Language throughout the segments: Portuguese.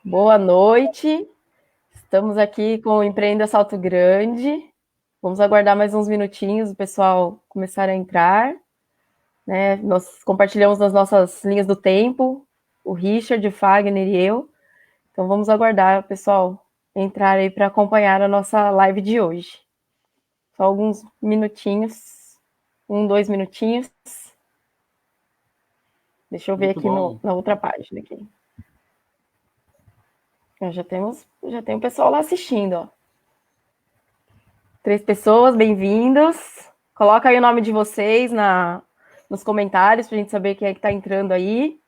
Boa noite, estamos aqui com o Empreenda Salto Grande. Vamos aguardar mais uns minutinhos o pessoal começar a entrar, né? Nós compartilhamos nas nossas linhas do tempo, o Richard, o Fagner e eu. Então vamos aguardar o pessoal entrar aí para acompanhar a nossa live de hoje. Só alguns minutinhos, 2 minutinhos. Deixa eu ver Muito aqui bom. na outra página aqui. Já tem o pessoal lá assistindo, ó. 3 pessoas, bem-vindos. Coloca aí o nome de vocês nos comentários para a gente saber quem é que está entrando aí.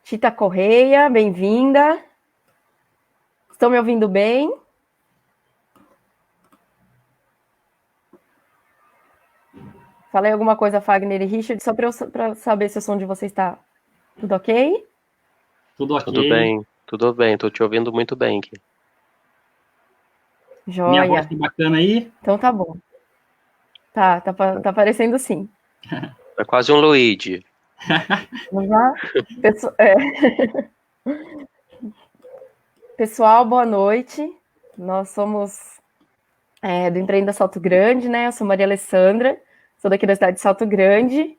Tita Correia, bem-vinda. Estão me ouvindo bem? Falei alguma coisa, Fagner e Richard, só para saber se o som de vocês está tudo ok? Tudo Tudo ok. bem, tudo bem, tô te ouvindo muito bem aqui. Minha voz Joia. tá bacana aí? Então tá bom. Tá aparecendo sim. É quase um Luigi. Vamos lá? Pessoal, boa noite. Nós somos do Empreenda Salto Grande, né? Eu sou Maria Alessandra, sou daqui da cidade de Salto Grande.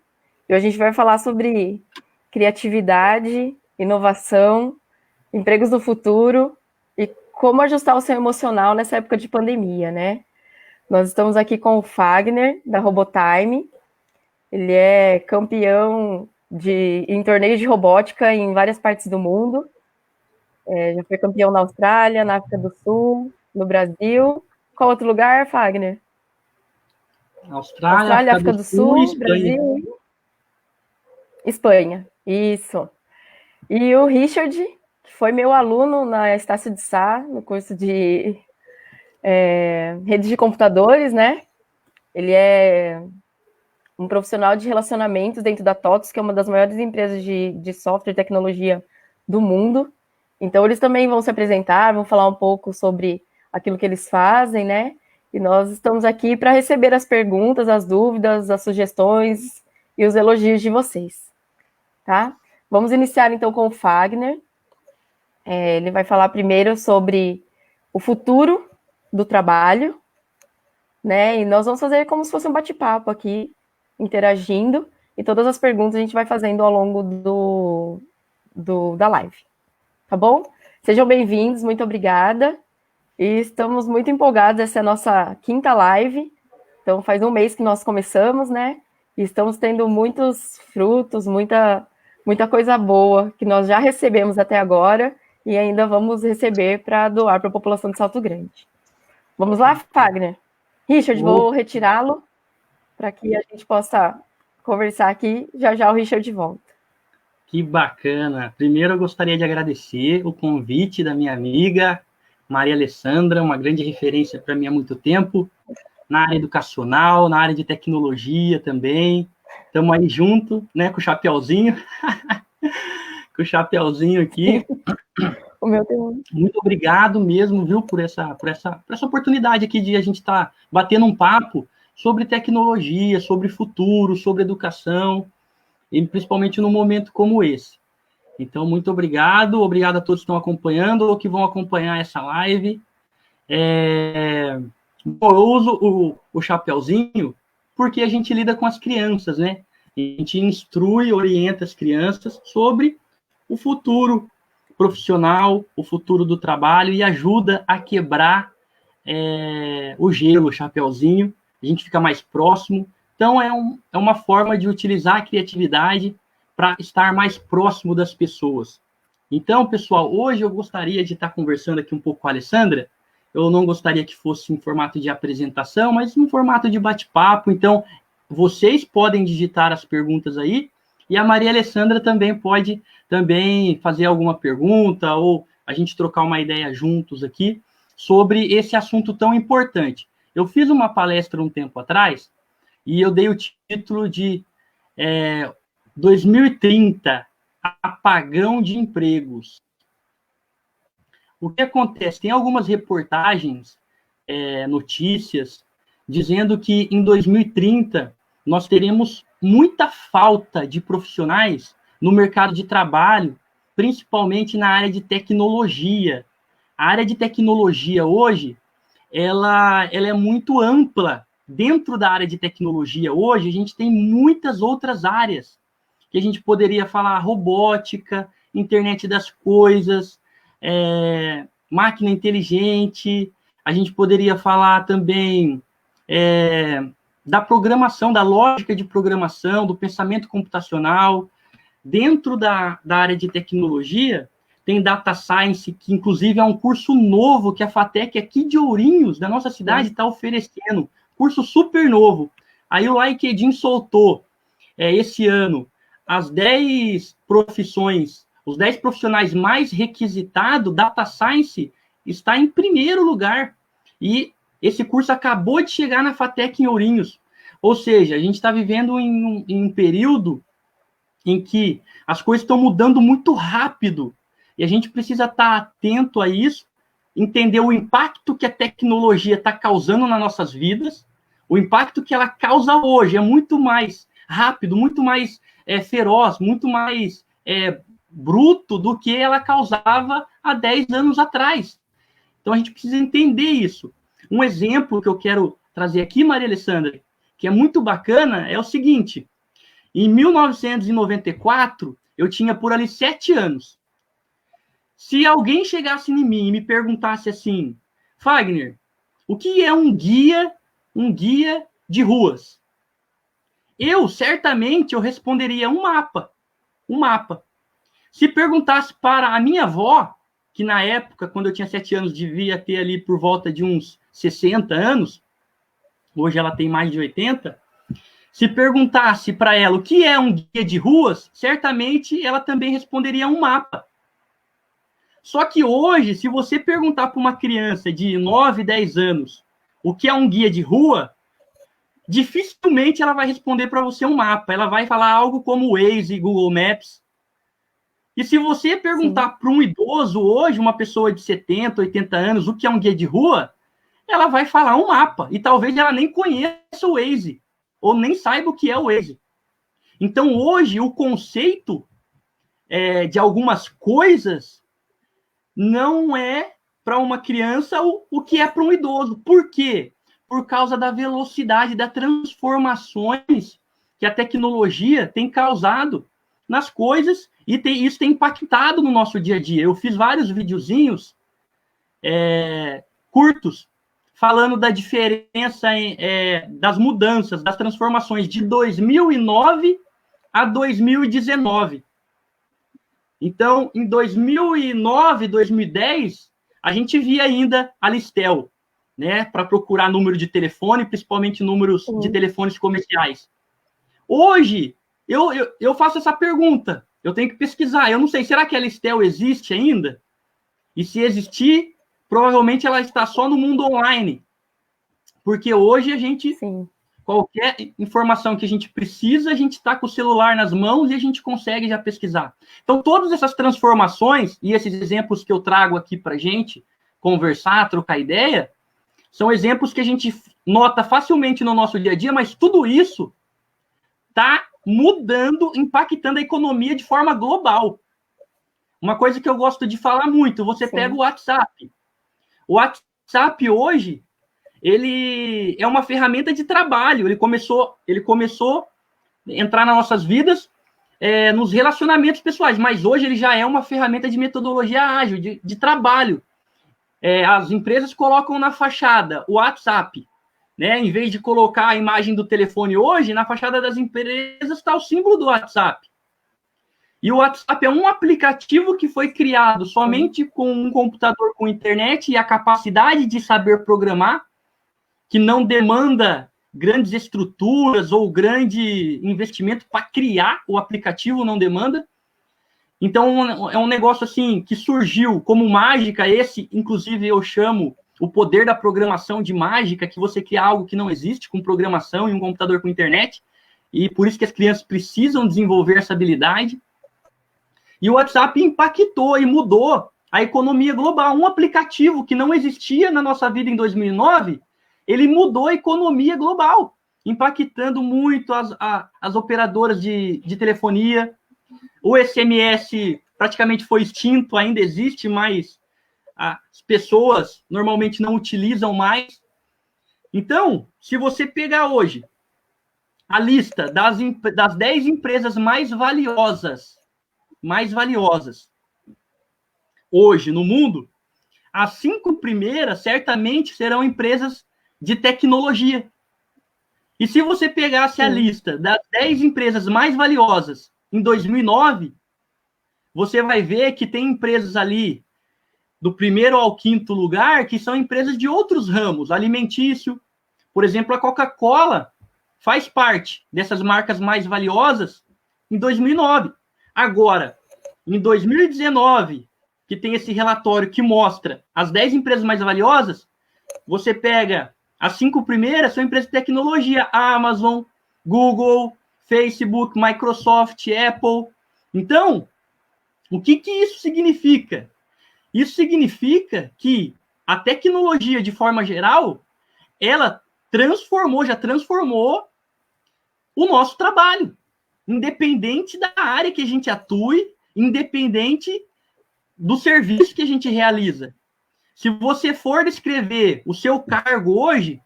E hoje a gente vai falar sobre criatividade, inovação, empregos do futuro e como ajustar o seu emocional nessa época de pandemia, né? Nós estamos aqui com o Fagner, da Robotime. Ele é campeão em torneios de robótica em várias partes do mundo. Já foi campeão na Austrália, na África do Sul, no Brasil. Qual outro lugar, Fagner? Austrália, Austrália, África África do do Sul e Sul, Espanha. Brasil e Espanha. Isso. E o Richard, que foi meu aluno na Estácio de Sá, no curso de redes de computadores, né? Ele é um profissional de relacionamentos dentro da TOTOS, que é uma das maiores empresas de software e tecnologia do mundo. Então, eles também vão se apresentar, vão falar um pouco sobre aquilo que eles fazem, né? E nós estamos aqui para receber as perguntas, as dúvidas, as sugestões e os elogios de vocês, tá? Vamos iniciar, então, com o Fagner. Ele vai falar primeiro sobre o futuro do trabalho, né? E nós vamos fazer como se fosse um bate-papo aqui, interagindo, e todas as perguntas a gente vai fazendo ao longo da live. Tá bom? Sejam bem-vindos, muito obrigada. E estamos muito empolgados, essa é a nossa quinta live. Então faz um mês que nós começamos, né? E estamos tendo muitos frutos, muita coisa boa que nós já recebemos até agora e ainda vamos receber para doar para a população de Salto Grande. Vamos lá, Fagner? Richard, vou retirá-lo para que a gente possa conversar aqui. Já já o Richard volta. Que bacana. Primeiro, eu gostaria de agradecer o convite da minha amiga Maria Alessandra, uma grande referência para mim há muito tempo, na área educacional, na área de tecnologia também. Estamos aí junto, né, com o chapeuzinho, com o chapeuzinho aqui. O meu tem... Muito obrigado mesmo, viu, por essa oportunidade aqui de a gente estar batendo um papo sobre tecnologia, sobre futuro, sobre educação, e principalmente num momento como esse. Então, muito obrigado a todos que estão acompanhando ou que vão acompanhar essa live. Bom, eu uso o chapeuzinho porque a gente lida com as crianças, né? A gente instrui, orienta as crianças sobre o futuro profissional, o futuro do trabalho e ajuda a quebrar o gelo, o chapeuzinho. A gente fica mais próximo. Então, é uma forma de utilizar a criatividade para estar mais próximo das pessoas. Então, pessoal, hoje eu gostaria de estar conversando aqui um pouco com a Alessandra. Eu não gostaria que fosse em formato de apresentação, mas em formato de bate-papo. Então, vocês podem digitar as perguntas aí e a Maria Alessandra também pode fazer alguma pergunta ou a gente trocar uma ideia juntos aqui sobre esse assunto tão importante. Eu fiz uma palestra um tempo atrás e eu dei o título de 2030, apagão de empregos. O que acontece? Tem algumas reportagens, notícias, dizendo que em 2030 nós teremos muita falta de profissionais no mercado de trabalho, principalmente na área de tecnologia. A área de tecnologia hoje, ela é muito ampla. Dentro da área de tecnologia hoje, a gente tem muitas outras áreas que a gente poderia falar: robótica, internet das coisas, máquina inteligente. A gente poderia falar também da programação, da lógica de programação, do pensamento computacional. Dentro da área de tecnologia, tem Data Science, que inclusive é um curso novo que a FATEC aqui de Ourinhos, da nossa cidade, está oferecendo. Curso super novo. Aí o LinkedIn soltou, esse ano, as 10 profissões, os 10 profissionais mais requisitados. Data Science está em primeiro lugar. E esse curso acabou de chegar na FATEC em Ourinhos. Ou seja, a gente está vivendo em um período em que as coisas estão mudando muito rápido. E a gente precisa estar atento a isso, entender o impacto que a tecnologia está causando nas nossas vidas. O impacto que ela causa hoje é muito mais rápido, muito mais feroz, muito mais bruto do que ela causava há 10 anos atrás. Então, a gente precisa entender isso. Um exemplo que eu quero trazer aqui, Maria Alessandra, que é muito bacana, é o seguinte: em 1994, eu tinha por ali 7 anos. Se alguém chegasse em mim e me perguntasse assim: Fagner, o que é um guia de ruas? Certamente eu responderia um mapa. Se perguntasse para a minha avó, que na época, quando eu tinha 7 anos, devia ter ali por volta de uns 60 anos, hoje ela tem mais de 80, se perguntasse para ela o que é um guia de ruas, certamente ela também responderia um mapa. Só que hoje, se você perguntar para uma criança de 9, 10 anos o que é um guia de rua, dificilmente ela vai responder para você um mapa. Ela vai falar algo como Waze e Google Maps. E se você perguntar para um idoso hoje, uma pessoa de 70, 80 anos, o que é um guia de rua, ela vai falar um mapa. E talvez ela nem conheça o Waze, ou nem saiba o que é o Waze. Então, hoje, o conceito de algumas coisas não é para uma criança o que é para um idoso. Por quê? Por causa da velocidade, das transformações que a tecnologia tem causado nas coisas, e isso tem impactado no nosso dia a dia. Eu fiz vários videozinhos curtos falando da diferença das mudanças, das transformações de 2009 a 2019. Então, em 2009, 2010, a gente via ainda a Listel, né, para procurar número de telefone, principalmente números de telefones comerciais. Hoje, eu faço essa pergunta, eu tenho que pesquisar. Eu não sei, será que a Listel existe ainda? E se existir, provavelmente ela está só no mundo online. Porque hoje a gente... Sim. Qualquer informação que a gente precisa, a gente está com o celular nas mãos e a gente consegue já pesquisar. Então, todas essas transformações e esses exemplos que eu trago aqui para a gente conversar, trocar ideia, são exemplos que a gente nota facilmente no nosso dia a dia, mas tudo isso está mudando, impactando a economia de forma global. Uma coisa que eu gosto de falar muito, você pega o WhatsApp. O WhatsApp hoje, ele é uma ferramenta de trabalho. Ele começou a entrar nas nossas vidas nos relacionamentos pessoais, mas hoje ele já é uma ferramenta de metodologia ágil, de trabalho. As empresas colocam na fachada o WhatsApp, né? Em vez de colocar a imagem do telefone hoje, na fachada das empresas está o símbolo do WhatsApp. E o WhatsApp é um aplicativo que foi criado somente com um computador com internet e a capacidade de saber programar, que não demanda grandes estruturas ou grande investimento para criar o aplicativo, não demanda. Então, é um negócio assim que surgiu como mágica. Esse, inclusive, eu chamo o poder da programação de mágica, que você cria algo que não existe com programação e um computador com internet. E por isso que as crianças precisam desenvolver essa habilidade. E o WhatsApp impactou e mudou a economia global. Um aplicativo que não existia na nossa vida em 2009, ele mudou a economia global. impactando muito as operadoras de telefonia. O SMS praticamente foi extinto, ainda existe, mas as pessoas normalmente não utilizam mais. Então, se você pegar hoje a lista das 10 empresas mais valiosas hoje no mundo, as 5 primeiras certamente serão empresas de tecnologia. E se você pegasse a lista das 10 empresas mais valiosas em 2009, você vai ver que tem empresas ali do primeiro ao quinto lugar que são empresas de outros ramos, alimentício. Por exemplo, a Coca-Cola faz parte dessas marcas mais valiosas em 2009. Agora, em 2019, que tem esse relatório que mostra as 10 empresas mais valiosas, você pega as 5 primeiras, são empresas de tecnologia, Amazon, Google, Facebook, Microsoft, Apple. Então, o que isso significa? Isso significa que a tecnologia, de forma geral, ela já transformou o nosso trabalho, independente da área que a gente atue, independente do serviço que a gente realiza. Se você for descrever o seu cargo hoje,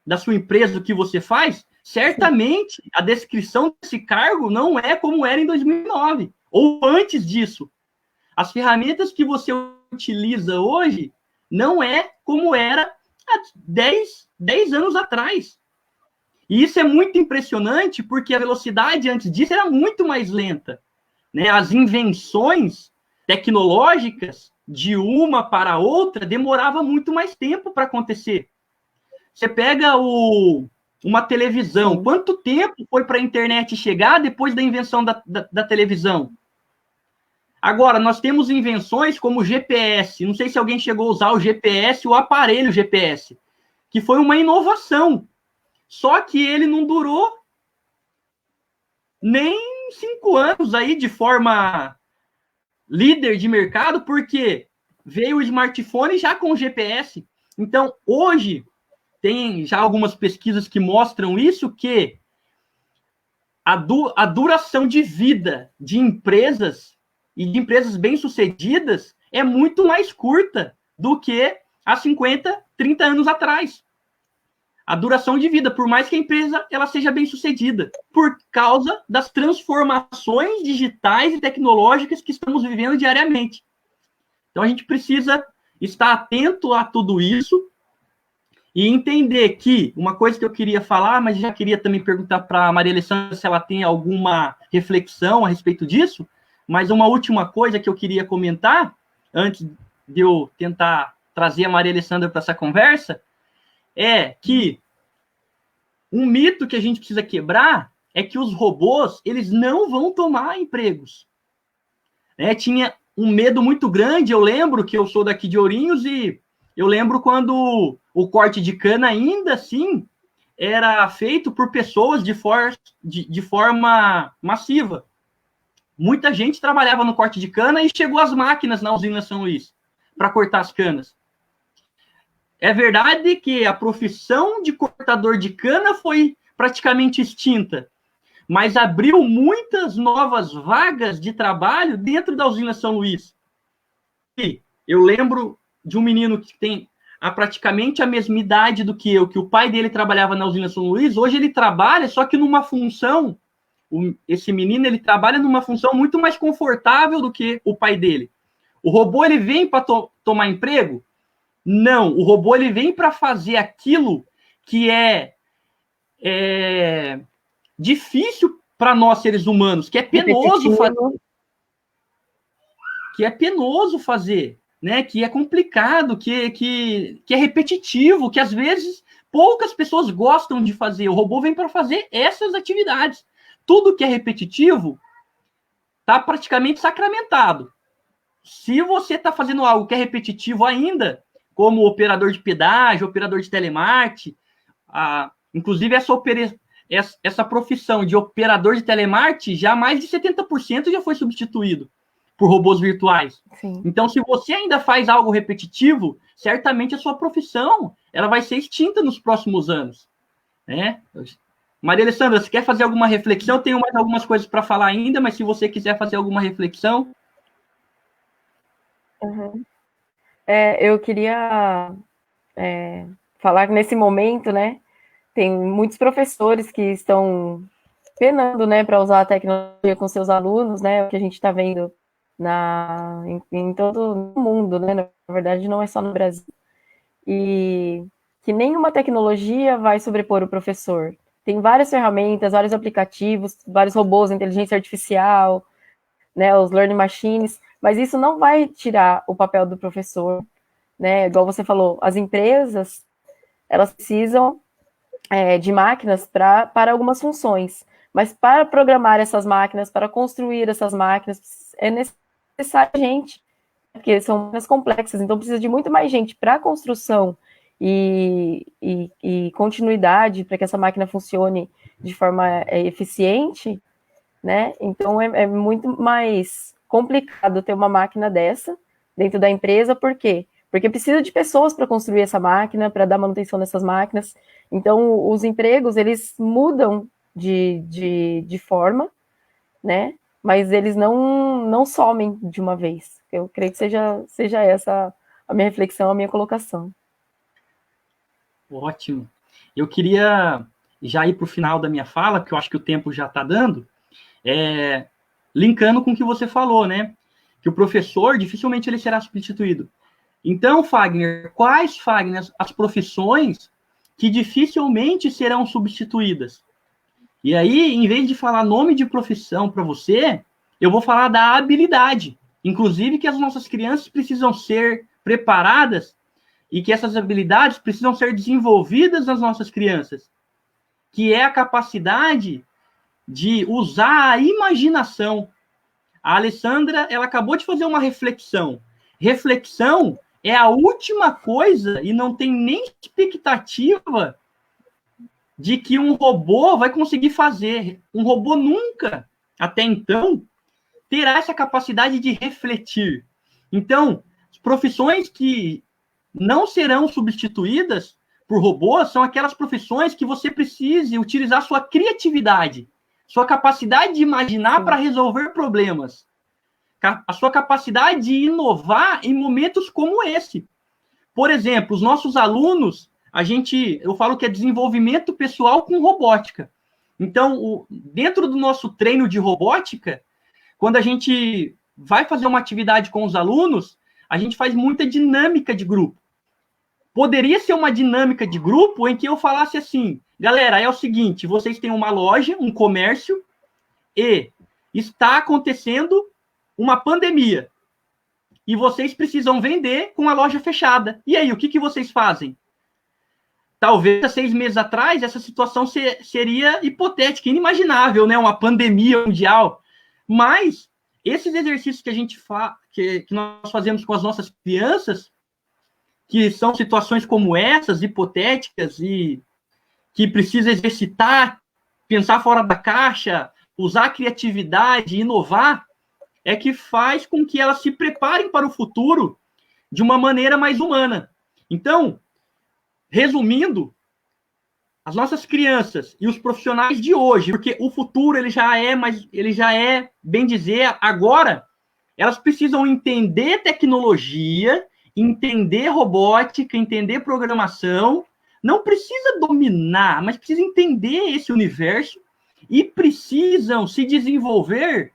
da sua empresa, o que você faz, certamente a descrição desse cargo não é como era em 2009, ou antes disso. As ferramentas que você utiliza hoje não é como era há 10 anos atrás. E isso é muito impressionante, porque a velocidade antes disso era muito mais lenta, né? As invenções tecnológicas, de uma para outra, demorava muito mais tempo para acontecer. Você pega uma televisão, quanto tempo foi para a internet chegar depois da invenção da televisão? Agora, nós temos invenções como o GPS, não sei se alguém chegou a usar o GPS, o aparelho GPS, que foi uma inovação, só que ele não durou nem 5 anos aí de forma líder de mercado, porque veio o smartphone já com o GPS. Então, hoje, tem já algumas pesquisas que mostram isso, que a duração de vida de empresas e de empresas bem-sucedidas é muito mais curta do que há 50, 30 anos atrás. A duração de vida, por mais que a empresa ela seja bem-sucedida, por causa das transformações digitais e tecnológicas que estamos vivendo diariamente. Então, a gente precisa estar atento a tudo isso e entender que, uma coisa que eu queria falar, mas já queria também perguntar para a Maria Alessandra se ela tem alguma reflexão a respeito disso, mas uma última coisa que eu queria comentar, antes de eu tentar trazer a Maria Alessandra para essa conversa, é que um mito que a gente precisa quebrar é que os robôs, eles não vão tomar empregos. Tinha um medo muito grande, eu lembro que eu sou daqui de Ourinhos e eu lembro quando o corte de cana ainda assim era feito por pessoas de forma massiva. Muita gente trabalhava no corte de cana e chegou as máquinas na usina São Luís para cortar as canas. É verdade que a profissão de cortador de cana foi praticamente extinta, mas abriu muitas novas vagas de trabalho dentro da usina São Luís. E eu lembro de um menino que tem praticamente a mesma idade do que eu, que o pai dele trabalhava na usina São Luís, hoje ele trabalha, só que numa função, esse menino ele trabalha numa função muito mais confortável do que o pai dele. O robô ele vem para tomar emprego? Não, o robô ele vem para fazer aquilo que é difícil para nós seres humanos, que é penoso fazer. Que é penoso fazer, né? Que é complicado, que é repetitivo, que às vezes poucas pessoas gostam de fazer. O robô vem para fazer essas atividades. Tudo que é repetitivo está praticamente sacramentado. Se você está fazendo algo que é repetitivo ainda, como operador de pedágio, operador de telemarketing, inclusive essa profissão de operador de telemarketing, já mais de 70% já foi substituído por robôs virtuais. Sim. Então, se você ainda faz algo repetitivo, certamente a sua profissão ela vai ser extinta nos próximos anos, né? Maria Alessandra, você quer fazer alguma reflexão? Tenho mais algumas coisas para falar ainda, mas se você quiser fazer alguma reflexão. Uhum. Eu queria falar que nesse momento, né, tem muitos professores que estão penando, né, para usar a tecnologia com seus alunos, né, o que a gente está vendo em todo o mundo, né, na verdade não é só no Brasil, e que nenhuma tecnologia vai sobrepor o professor. Tem várias ferramentas, vários aplicativos, vários robôs, inteligência artificial, né, os learning machines, mas isso não vai tirar o papel do professor, né, igual você falou, as empresas, elas precisam de máquinas para algumas funções, mas para programar essas máquinas, para construir essas máquinas, é necessário gente, porque são máquinas complexas, então precisa de muito mais gente para construção e continuidade, para que essa máquina funcione de forma eficiente, né? Então é muito mais complicado ter uma máquina dessa dentro da empresa, por quê? Porque precisa de pessoas para construir essa máquina, para dar manutenção nessas máquinas. Então, os empregos, eles mudam de forma, né? Mas eles não somem de uma vez. Eu creio que seja essa a minha reflexão, a minha colocação. Ótimo. Eu queria já ir para o final da minha fala, porque eu acho que o tempo já está dando, linkando com o que você falou, né? Que o professor, dificilmente ele será substituído. Então, Fagner, quais, Fagner, as profissões que dificilmente serão substituídas? E aí, em vez de falar nome de profissão para você, eu vou falar da habilidade. Inclusive que as nossas crianças precisam ser preparadas e que essas habilidades precisam ser desenvolvidas nas nossas crianças, que é a capacidade de usar a imaginação. A Alessandra, ela acabou de fazer uma reflexão. Reflexão é a última coisa e não tem nem expectativa de que um robô vai conseguir fazer. Um robô nunca, até então, terá essa capacidade de refletir. Então, as profissões que não serão substituídas por robôs são aquelas profissões que você precise utilizar sua criatividade, sua capacidade de imaginar para resolver problemas, a sua capacidade de inovar em momentos como esse. Por exemplo, os nossos alunos, eu falo que é desenvolvimento pessoal com robótica. Então, dentro do nosso treino de robótica, quando a gente vai fazer uma atividade com os alunos, a gente faz muita dinâmica de grupo. Poderia ser uma dinâmica de grupo em que eu falasse assim, galera, é o seguinte, vocês têm uma loja, um comércio, e está acontecendo uma pandemia. E vocês precisam vender com a loja fechada. E aí, o que vocês fazem? Talvez há 6 meses atrás, essa situação seria hipotética, inimaginável, né? Uma pandemia mundial. Mas esses exercícios que a gente que nós fazemos com as nossas crianças, que são situações como essas, hipotéticas, e que precisa exercitar, pensar fora da caixa, usar a criatividade, inovar, é que faz com que elas se preparem para o futuro de uma maneira mais humana. Então, resumindo, as nossas crianças e os profissionais de hoje, porque o futuro ele já é, bem dizer, agora, elas precisam entender tecnologia, entender robótica, entender programação, não precisa dominar, mas precisa entender esse universo e precisam se desenvolver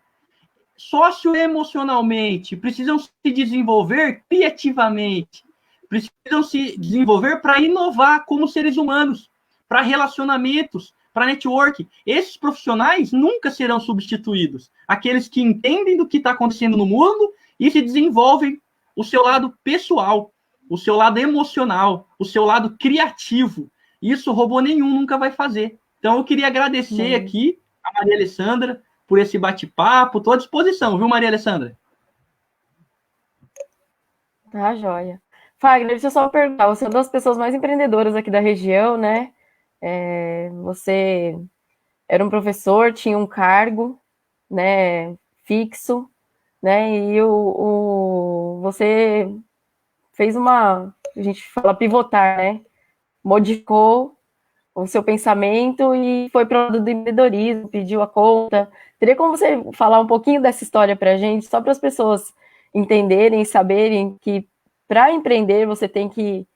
socioemocionalmente, precisam se desenvolver criativamente, precisam se desenvolver para inovar como seres humanos, para relacionamentos, para network. Esses profissionais nunca serão substituídos. Aqueles que entendem do que está acontecendo no mundo e se desenvolvem o seu lado pessoal, o seu lado emocional, o seu lado criativo. Isso robô nenhum nunca vai fazer. Então, eu queria agradecer aqui a Maria Alessandra por esse bate-papo. Estou à disposição, viu, Maria Alessandra? Tá, joia. Fagner, deixa eu só perguntar, você é uma das pessoas mais empreendedoras aqui da região, né? Você era um professor, tinha um cargo, né, fixo, né? E você fez a gente fala pivotar, né? Modificou o seu pensamento e foi para o lado do empreendedorismo, pediu a conta. Teria como você falar um pouquinho dessa história para a gente, só para as pessoas entenderem e saberem que para empreender você tem que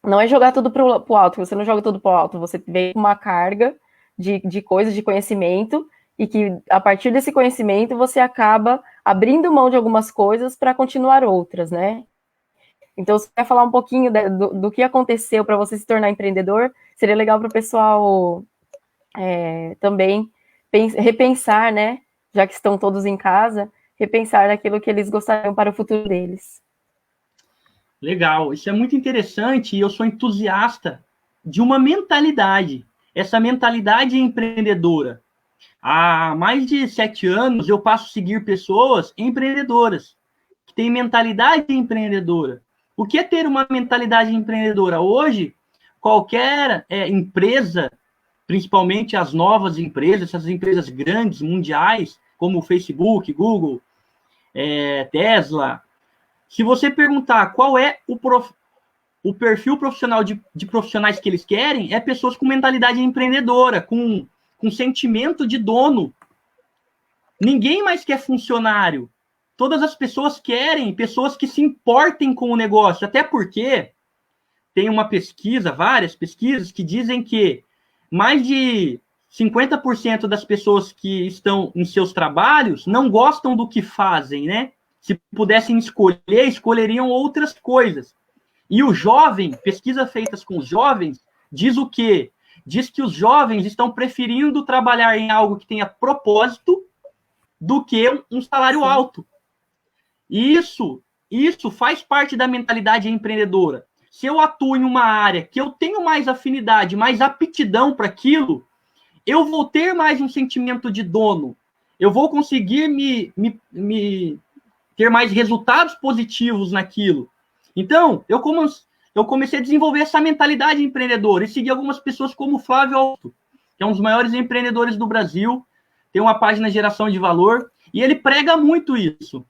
não é jogar tudo para o alto, você não joga tudo para o alto, você vem com uma carga de coisas, de conhecimento, e que a partir desse conhecimento você acaba abrindo mão de algumas coisas para continuar outras, né? Então, se você quer falar um pouquinho do que aconteceu para você se tornar empreendedor, seria legal para o pessoal também repensar, né? Já que estão todos em casa, repensar naquilo que eles gostariam para o futuro deles. Legal, isso é muito interessante e eu sou entusiasta de uma mentalidade. Essa mentalidade empreendedora. Há mais de 7 anos eu passo a seguir pessoas empreendedoras, que têm mentalidade empreendedora. O que é ter uma mentalidade empreendedora? Hoje, qualquer empresa, principalmente as novas empresas, essas empresas grandes, mundiais, como o Facebook, Google, Tesla, se você perguntar qual é o perfil profissional de profissionais que eles querem, é pessoas com mentalidade empreendedora, com sentimento de dono. Ninguém mais quer funcionário. Todas as pessoas querem pessoas que se importem com o negócio, até porque tem uma pesquisa, várias pesquisas, que dizem que mais de 50% das pessoas que estão em seus trabalhos não gostam do que fazem, né? Se pudessem escolher, escolheriam outras coisas. E o jovem, pesquisas feitas com os jovens, diz o quê? Diz que os jovens estão preferindo trabalhar em algo que tenha propósito do que um salário alto. Isso faz parte da mentalidade empreendedora. Se eu atuo em uma área que eu tenho mais afinidade, mais aptidão para aquilo, eu vou ter mais um sentimento de dono. Eu vou conseguir me ter mais resultados positivos naquilo. Então, eu comecei a desenvolver essa mentalidade empreendedora e segui algumas pessoas como o Flávio Augusto, que é um dos maiores empreendedores do Brasil, tem uma página Geração de Valor, e ele prega muito isso,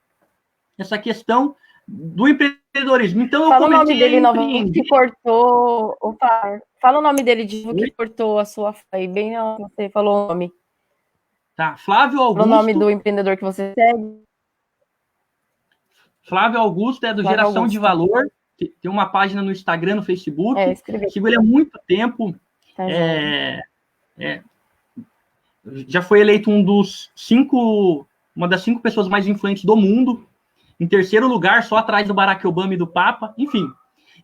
essa questão do empreendedorismo. Então, eu Fala o nome comecei dele a novamente empreender. que cortou. Opa, fala o nome dele de novo que cortou a sua aí, bem não, você falou o nome. Tá, Flávio Fala o nome Augusto. do empreendedor que você segue. Flávio Augusto é do Flávio Geração Augusto. de Valor, tem uma página no Instagram, no Facebook. Escrevi. Sigo ele há muito tempo. Tá Já foi eleito uma das 5 pessoas mais influentes do mundo, em terceiro lugar, só atrás do Barack Obama e do Papa, enfim.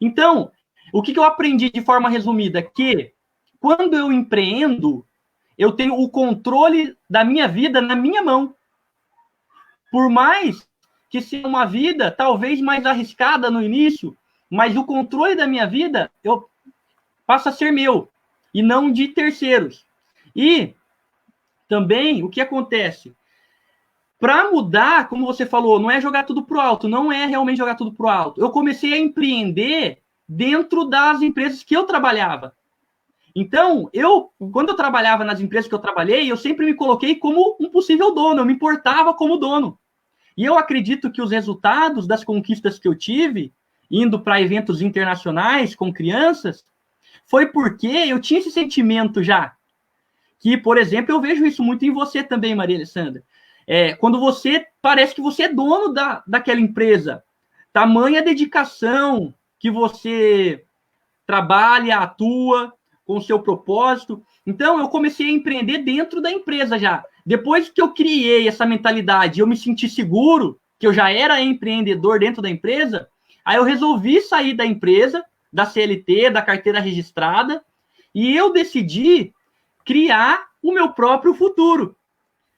Então, o que eu aprendi de forma resumida? Que quando eu empreendo, eu tenho o controle da minha vida na minha mão. Por mais que seja uma vida talvez mais arriscada no início, mas o controle da minha vida passa a ser meu e não de terceiros. E também o que acontece? Para mudar, como você falou, não é jogar tudo pro alto, não é realmente jogar tudo pro alto. Eu comecei a empreender dentro das empresas que eu trabalhava. Então, quando eu trabalhava nas empresas que eu trabalhei, eu sempre me coloquei como um possível dono, eu me importava como dono. E eu acredito que os resultados das conquistas que eu tive, indo para eventos internacionais com crianças, foi porque eu tinha esse sentimento já. Que, por exemplo, eu vejo isso muito em você também, Maria Alessandra. Quando você parece que você é dono daquela empresa. Tamanha dedicação que você trabalha, atua com o seu propósito. Então, eu comecei a empreender dentro da empresa já. Depois que eu criei essa mentalidade, eu me senti seguro, que eu já era empreendedor dentro da empresa, aí eu resolvi sair da empresa, da CLT, da carteira registrada, e eu decidi criar o meu próprio futuro,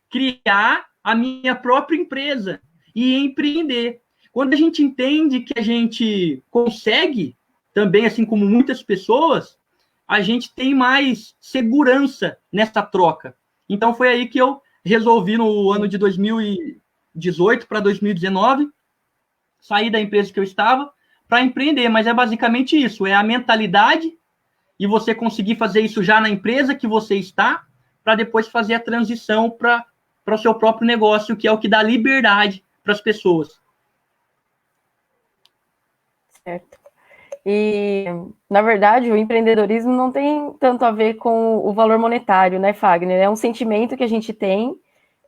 criar a minha própria empresa e empreender. Quando a gente entende que a gente consegue, também assim como muitas pessoas, a gente tem mais segurança nessa troca. Então foi aí que eu resolvi no ano de 2018 para 2019 sair da empresa que eu estava para empreender, mas é basicamente isso, é a mentalidade e você conseguir fazer isso já na empresa que você está, para depois fazer a transição para o seu próprio negócio, que é o que dá liberdade para as pessoas. Certo. E, na verdade, o empreendedorismo não tem tanto a ver com o valor monetário, né, Fagner? É um sentimento que a gente tem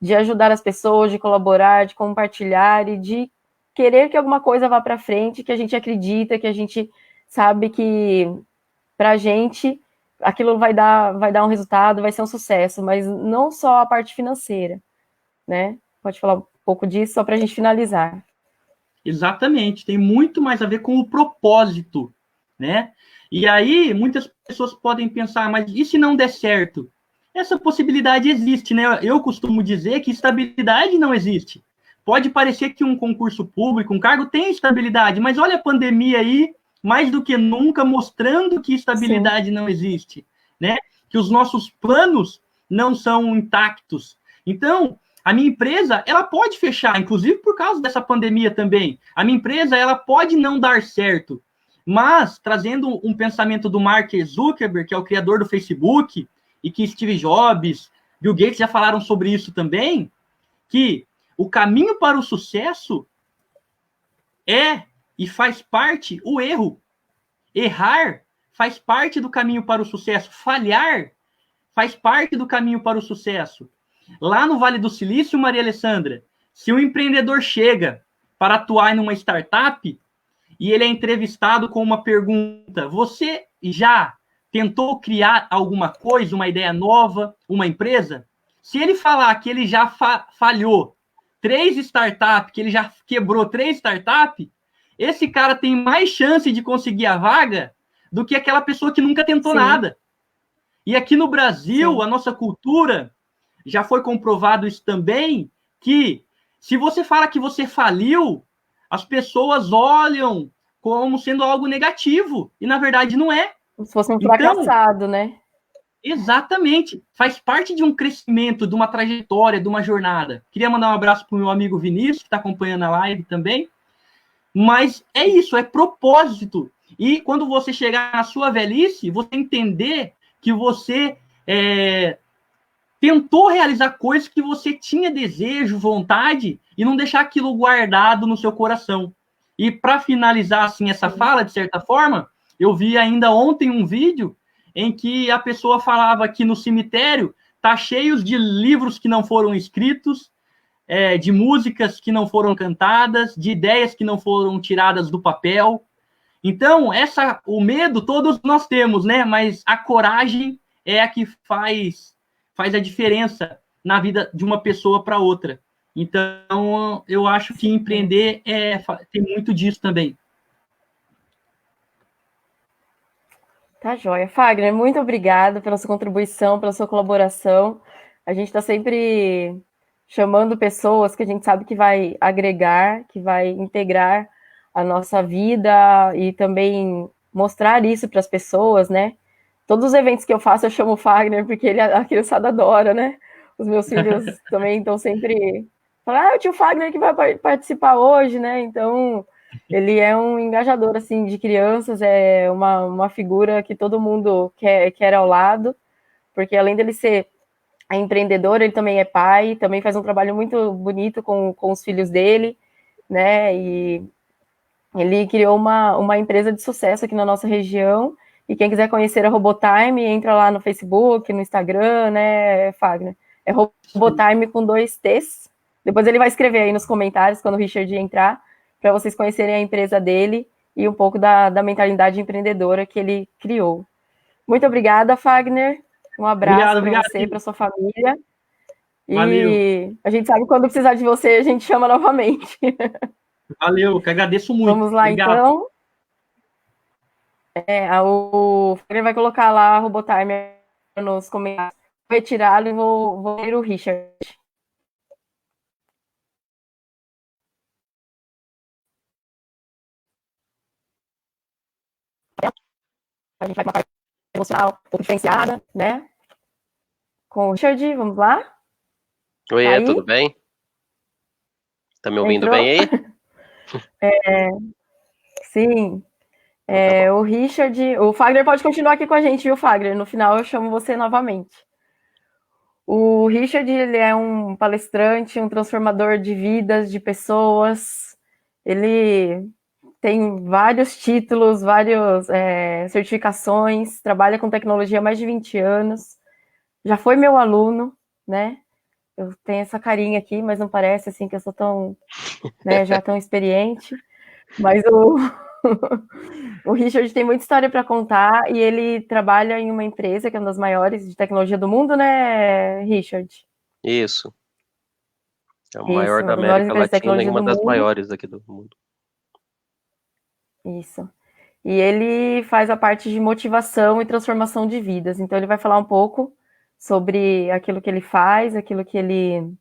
de ajudar as pessoas, de colaborar, de compartilhar e de querer que alguma coisa vá para frente, que a gente acredita, que a gente sabe que para a gente aquilo vai dar um resultado, vai ser um sucesso, mas não só a parte financeira, né? Pode falar um pouco disso só para a gente finalizar. Exatamente, tem muito mais a ver com o propósito, né? E aí, muitas pessoas podem pensar, mas e se não der certo? Essa possibilidade existe, né? Eu costumo dizer que estabilidade não existe. Pode parecer que um concurso público, um cargo tem estabilidade, mas olha a pandemia aí, mais do que nunca, mostrando que Sim. estabilidade não existe, né? Que os nossos planos não são intactos. Então, a minha empresa, ela pode fechar, inclusive por causa dessa pandemia também. A minha empresa, ela pode não dar certo. Mas, trazendo um pensamento do Mark Zuckerberg, que é o criador do Facebook, e que Steve Jobs, Bill Gates já falaram sobre isso também, que o caminho para o sucesso é e faz parte o erro. Errar faz parte do caminho para o sucesso. Falhar faz parte do caminho para o sucesso. Lá no Vale do Silício, Maria Alessandra, se um empreendedor chega para atuar em uma startup e ele é entrevistado com uma pergunta: você já tentou criar alguma coisa, uma ideia nova, uma empresa? Se ele falar que ele já falhou 3 startups, que ele já quebrou 3 startups, esse cara tem mais chance de conseguir a vaga do que aquela pessoa que nunca tentou Sim. nada. E aqui no Brasil, Sim. a nossa cultura, já foi comprovado isso também, que se você fala que você faliu, as pessoas olham como sendo algo negativo, e na verdade não é. Como se fosse um Então, fracassado, né? exatamente, faz parte de um crescimento, de uma trajetória, de uma jornada. Queria mandar um abraço para o meu amigo Vinícius, que está acompanhando a live também, mas é isso, é propósito. E quando você chegar na sua velhice, você entender que você tentou realizar coisas que você tinha desejo, vontade, e não deixar aquilo guardado no seu coração. E para finalizar assim essa fala, de certa forma, eu vi ainda ontem um vídeo em que a pessoa falava que no cemitério tá cheio de livros que não foram escritos, de músicas que não foram cantadas, de ideias que não foram tiradas do papel. Então, o medo todos nós temos, né? Mas a coragem é a que faz a diferença na vida de uma pessoa para outra. Então, eu acho que empreender tem muito disso também. Tá joia. Fagner, muito obrigada pela sua contribuição, pela sua colaboração. A gente está sempre chamando pessoas que a gente sabe que vai agregar, que vai integrar a nossa vida e também mostrar isso para as pessoas, né? Todos os eventos que eu faço, eu chamo o Fagner, porque a criançada adora, né? Os meus filhos também estão sempre falando, o tio Fagner que vai participar hoje, né? Então, ele é um engajador, assim, de crianças, é uma figura que todo mundo quer ao lado, porque além dele ser empreendedor, ele também é pai, também faz um trabalho muito bonito com os filhos dele, né? E ele criou uma empresa de sucesso aqui na nossa região. E quem quiser conhecer a Robotime, entra lá no Facebook, no Instagram, né, Fagner? É Robotime com 2 T's. Depois ele vai escrever aí nos comentários, quando o Richard entrar, para vocês conhecerem a empresa dele e um pouco da mentalidade empreendedora que ele criou. Muito obrigada, Fagner. Um abraço Obrigado, para obrigado. você, para sua família. Valeu, E a gente sabe que quando precisar de você, a gente chama novamente. valeu, que agradeço muito. Vamos lá, Obrigado. então. O Fagner vai colocar lá a Robotime nos comentários. Vou retirá-lo e vou ler o Richard. A gente vai com uma parte emocional um pouco diferenciada, né? Com o Richard, vamos lá? Oiê, tudo Aí, bem? Tá me ouvindo entrou? bem aí? Sim. Então tá bom. O Richard, o Fagner pode continuar aqui com a gente, viu, Fagner? No final eu chamo você novamente. O Richard, ele é um palestrante, um transformador de vidas, de pessoas. Ele tem vários títulos, várias certificações, trabalha com tecnologia há mais de 20 anos, já foi meu aluno, né? Eu tenho essa carinha aqui, mas não parece assim que eu sou tão, né, já tão experiente. Mas o Richard tem muita história para contar e ele trabalha em uma empresa que é uma das maiores de tecnologia do mundo, né, Richard? Isso. É a Isso, maior uma da das maiores América empresas de Latina e tecnologia uma do das mundo. maiores aqui do mundo. Isso. E ele faz a parte de motivação e transformação de vidas. Então ele vai falar um pouco sobre aquilo que ele faz, aquilo que ele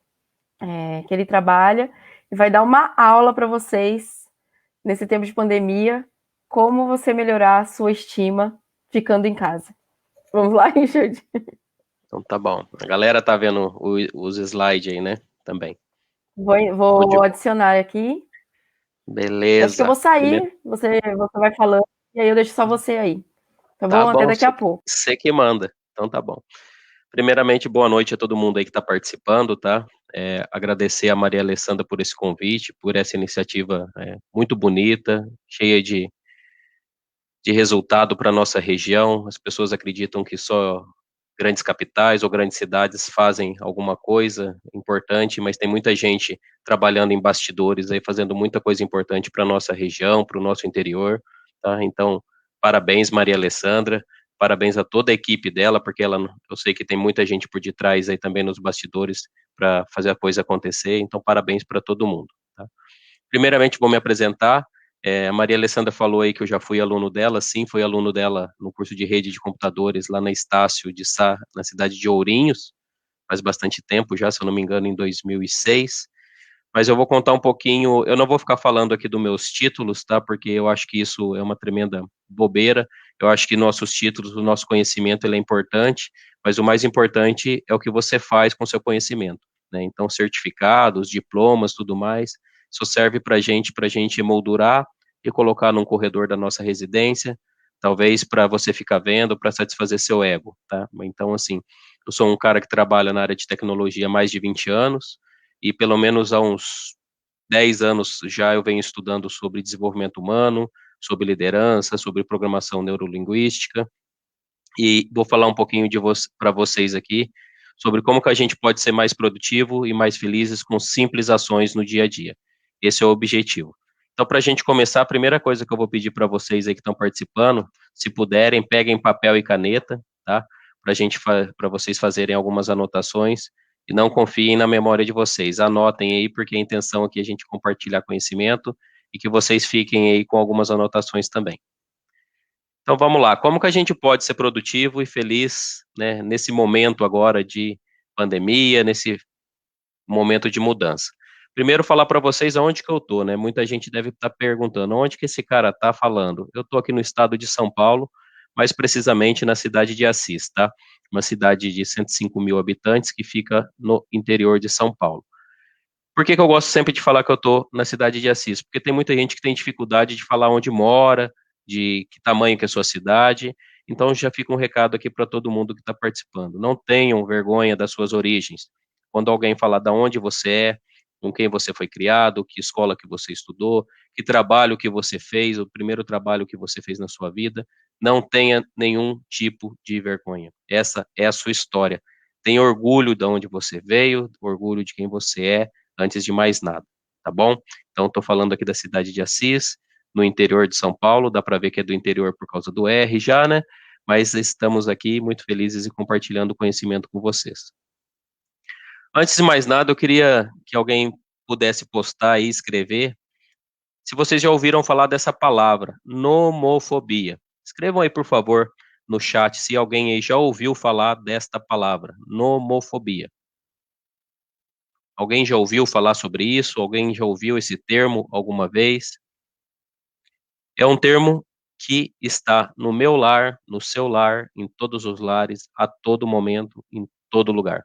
trabalha, e vai dar uma aula para vocês nesse tempo de pandemia, como você melhorar a sua estima ficando em casa. Vamos lá, Richard? Então tá bom. A galera tá vendo os slides aí, né? Também. Vou adicionar aqui. Acho que eu Beleza. vou sair, você vai falando, e aí eu deixo só você aí. Tá Tá bom? Até bom, daqui a pouco. você que manda. Então tá bom. Primeiramente, boa noite a todo mundo aí que está participando, tá? Agradecer a Maria Alessandra por esse convite, por essa iniciativa muito bonita, cheia de resultado para a nossa região. As pessoas acreditam que só grandes capitais ou grandes cidades fazem alguma coisa importante, mas tem muita gente trabalhando em bastidores aí, fazendo muita coisa importante para a nossa região, para o nosso interior, tá? Então, parabéns, Maria Alessandra, parabéns a toda a equipe dela, porque eu sei que tem muita gente por detrás aí também nos bastidores para fazer a coisa acontecer, então parabéns para todo mundo, tá? Primeiramente, vou me apresentar. A Maria Alessandra falou aí que eu já fui aluno dela, sim, fui aluno dela no curso de rede de computadores lá na Estácio de Sá, na cidade de Ourinhos, faz bastante tempo já, se eu não me engano, em 2006. Mas eu vou contar um pouquinho, eu não vou ficar falando aqui dos meus títulos, tá? Porque eu acho que isso é uma tremenda bobeira. Eu acho que nossos títulos, o nosso conhecimento, ele é importante, mas o mais importante é o que você faz com o seu conhecimento, né? Então, certificados, diplomas, tudo mais, isso serve para gente emoldurar e colocar num corredor da nossa residência, talvez para você ficar vendo, para satisfazer seu ego, tá? Então, assim, eu sou um cara que trabalha na área de tecnologia há mais de 20 anos, e pelo menos há uns 10 anos já eu venho estudando sobre desenvolvimento humano, sobre liderança, sobre programação neurolinguística, e vou falar um pouquinho para vocês aqui sobre como que a gente pode ser mais produtivo e mais felizes com simples ações no dia a dia. Esse é o objetivo. Então, para a gente começar, a primeira coisa que eu vou pedir para vocês aí que estão participando, se puderem, peguem papel e caneta, tá? Para vocês fazerem algumas anotações e não confiem na memória de vocês. Anotem aí, porque a intenção aqui é a gente compartilhar conhecimento e que vocês fiquem aí com algumas anotações também. Então vamos lá, como que a gente pode ser produtivo e feliz, né, nesse momento agora de pandemia, nesse momento de mudança? Primeiro falar para vocês aonde que eu tô, né? Muita gente deve estar perguntando, onde que esse cara tá falando? Eu tô aqui no estado de São Paulo, mais precisamente na cidade de Assis, tá? Uma cidade de 105 mil habitantes que fica no interior de São Paulo. Por que que eu gosto sempre de falar que eu tô na cidade de Assis? Porque tem muita gente que tem dificuldade de falar onde mora, de que tamanho que é a sua cidade. Então já fica um recado aqui para todo mundo que está participando. Não tenham vergonha das suas origens. Quando alguém falar de onde você é, com quem você foi criado, que escola que você estudou, que trabalho que você fez, o primeiro trabalho que você fez na sua vida, não tenha nenhum tipo de vergonha. Essa é a sua história. Tenha orgulho de onde você veio, orgulho de quem você é, antes de mais nada, tá bom? Então, estou falando aqui da cidade de Assis, no interior de São Paulo, dá para ver que é do interior por causa do R já, né? Mas estamos aqui muito felizes e compartilhando conhecimento com vocês. Antes de mais nada, eu queria que alguém pudesse postar e escrever se vocês já ouviram falar dessa palavra, nomofobia. Escrevam aí, por favor, no chat se alguém aí já ouviu falar desta palavra, nomofobia. Alguém já ouviu falar sobre isso? Alguém já ouviu esse termo alguma vez? É um termo que está no meu lar, no seu lar, em todos os lares, a todo momento, em todo lugar.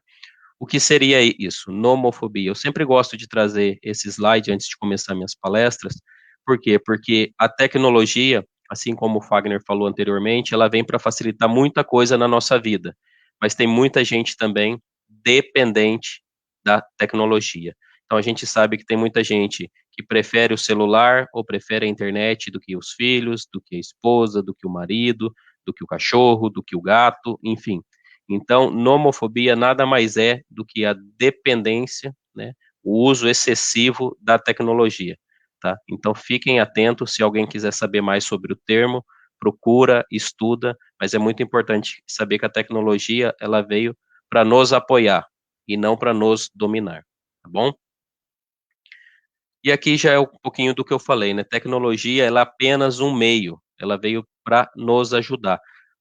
O que seria isso? Nomofobia. Eu sempre gosto de trazer esse slide antes de começar minhas palestras. Por quê? Porque a tecnologia, assim como o Fagner falou anteriormente, ela vem para facilitar muita coisa na nossa vida. Mas tem muita gente também dependente da tecnologia. Então a gente sabe que tem muita gente que prefere o celular ou prefere a internet do que os filhos, do que a esposa, do que o marido, do que o cachorro, do que o gato, enfim. Então, nomofobia nada mais é do que a dependência, né, o uso excessivo da tecnologia, tá? Então, fiquem atentos, se alguém quiser saber mais sobre o termo, procura, estuda, mas é muito importante saber que a tecnologia, ela veio para nos apoiar e não para nos dominar, tá bom? E aqui já é um pouquinho do que eu falei, né? Tecnologia, ela é apenas um meio, ela veio para nos ajudar.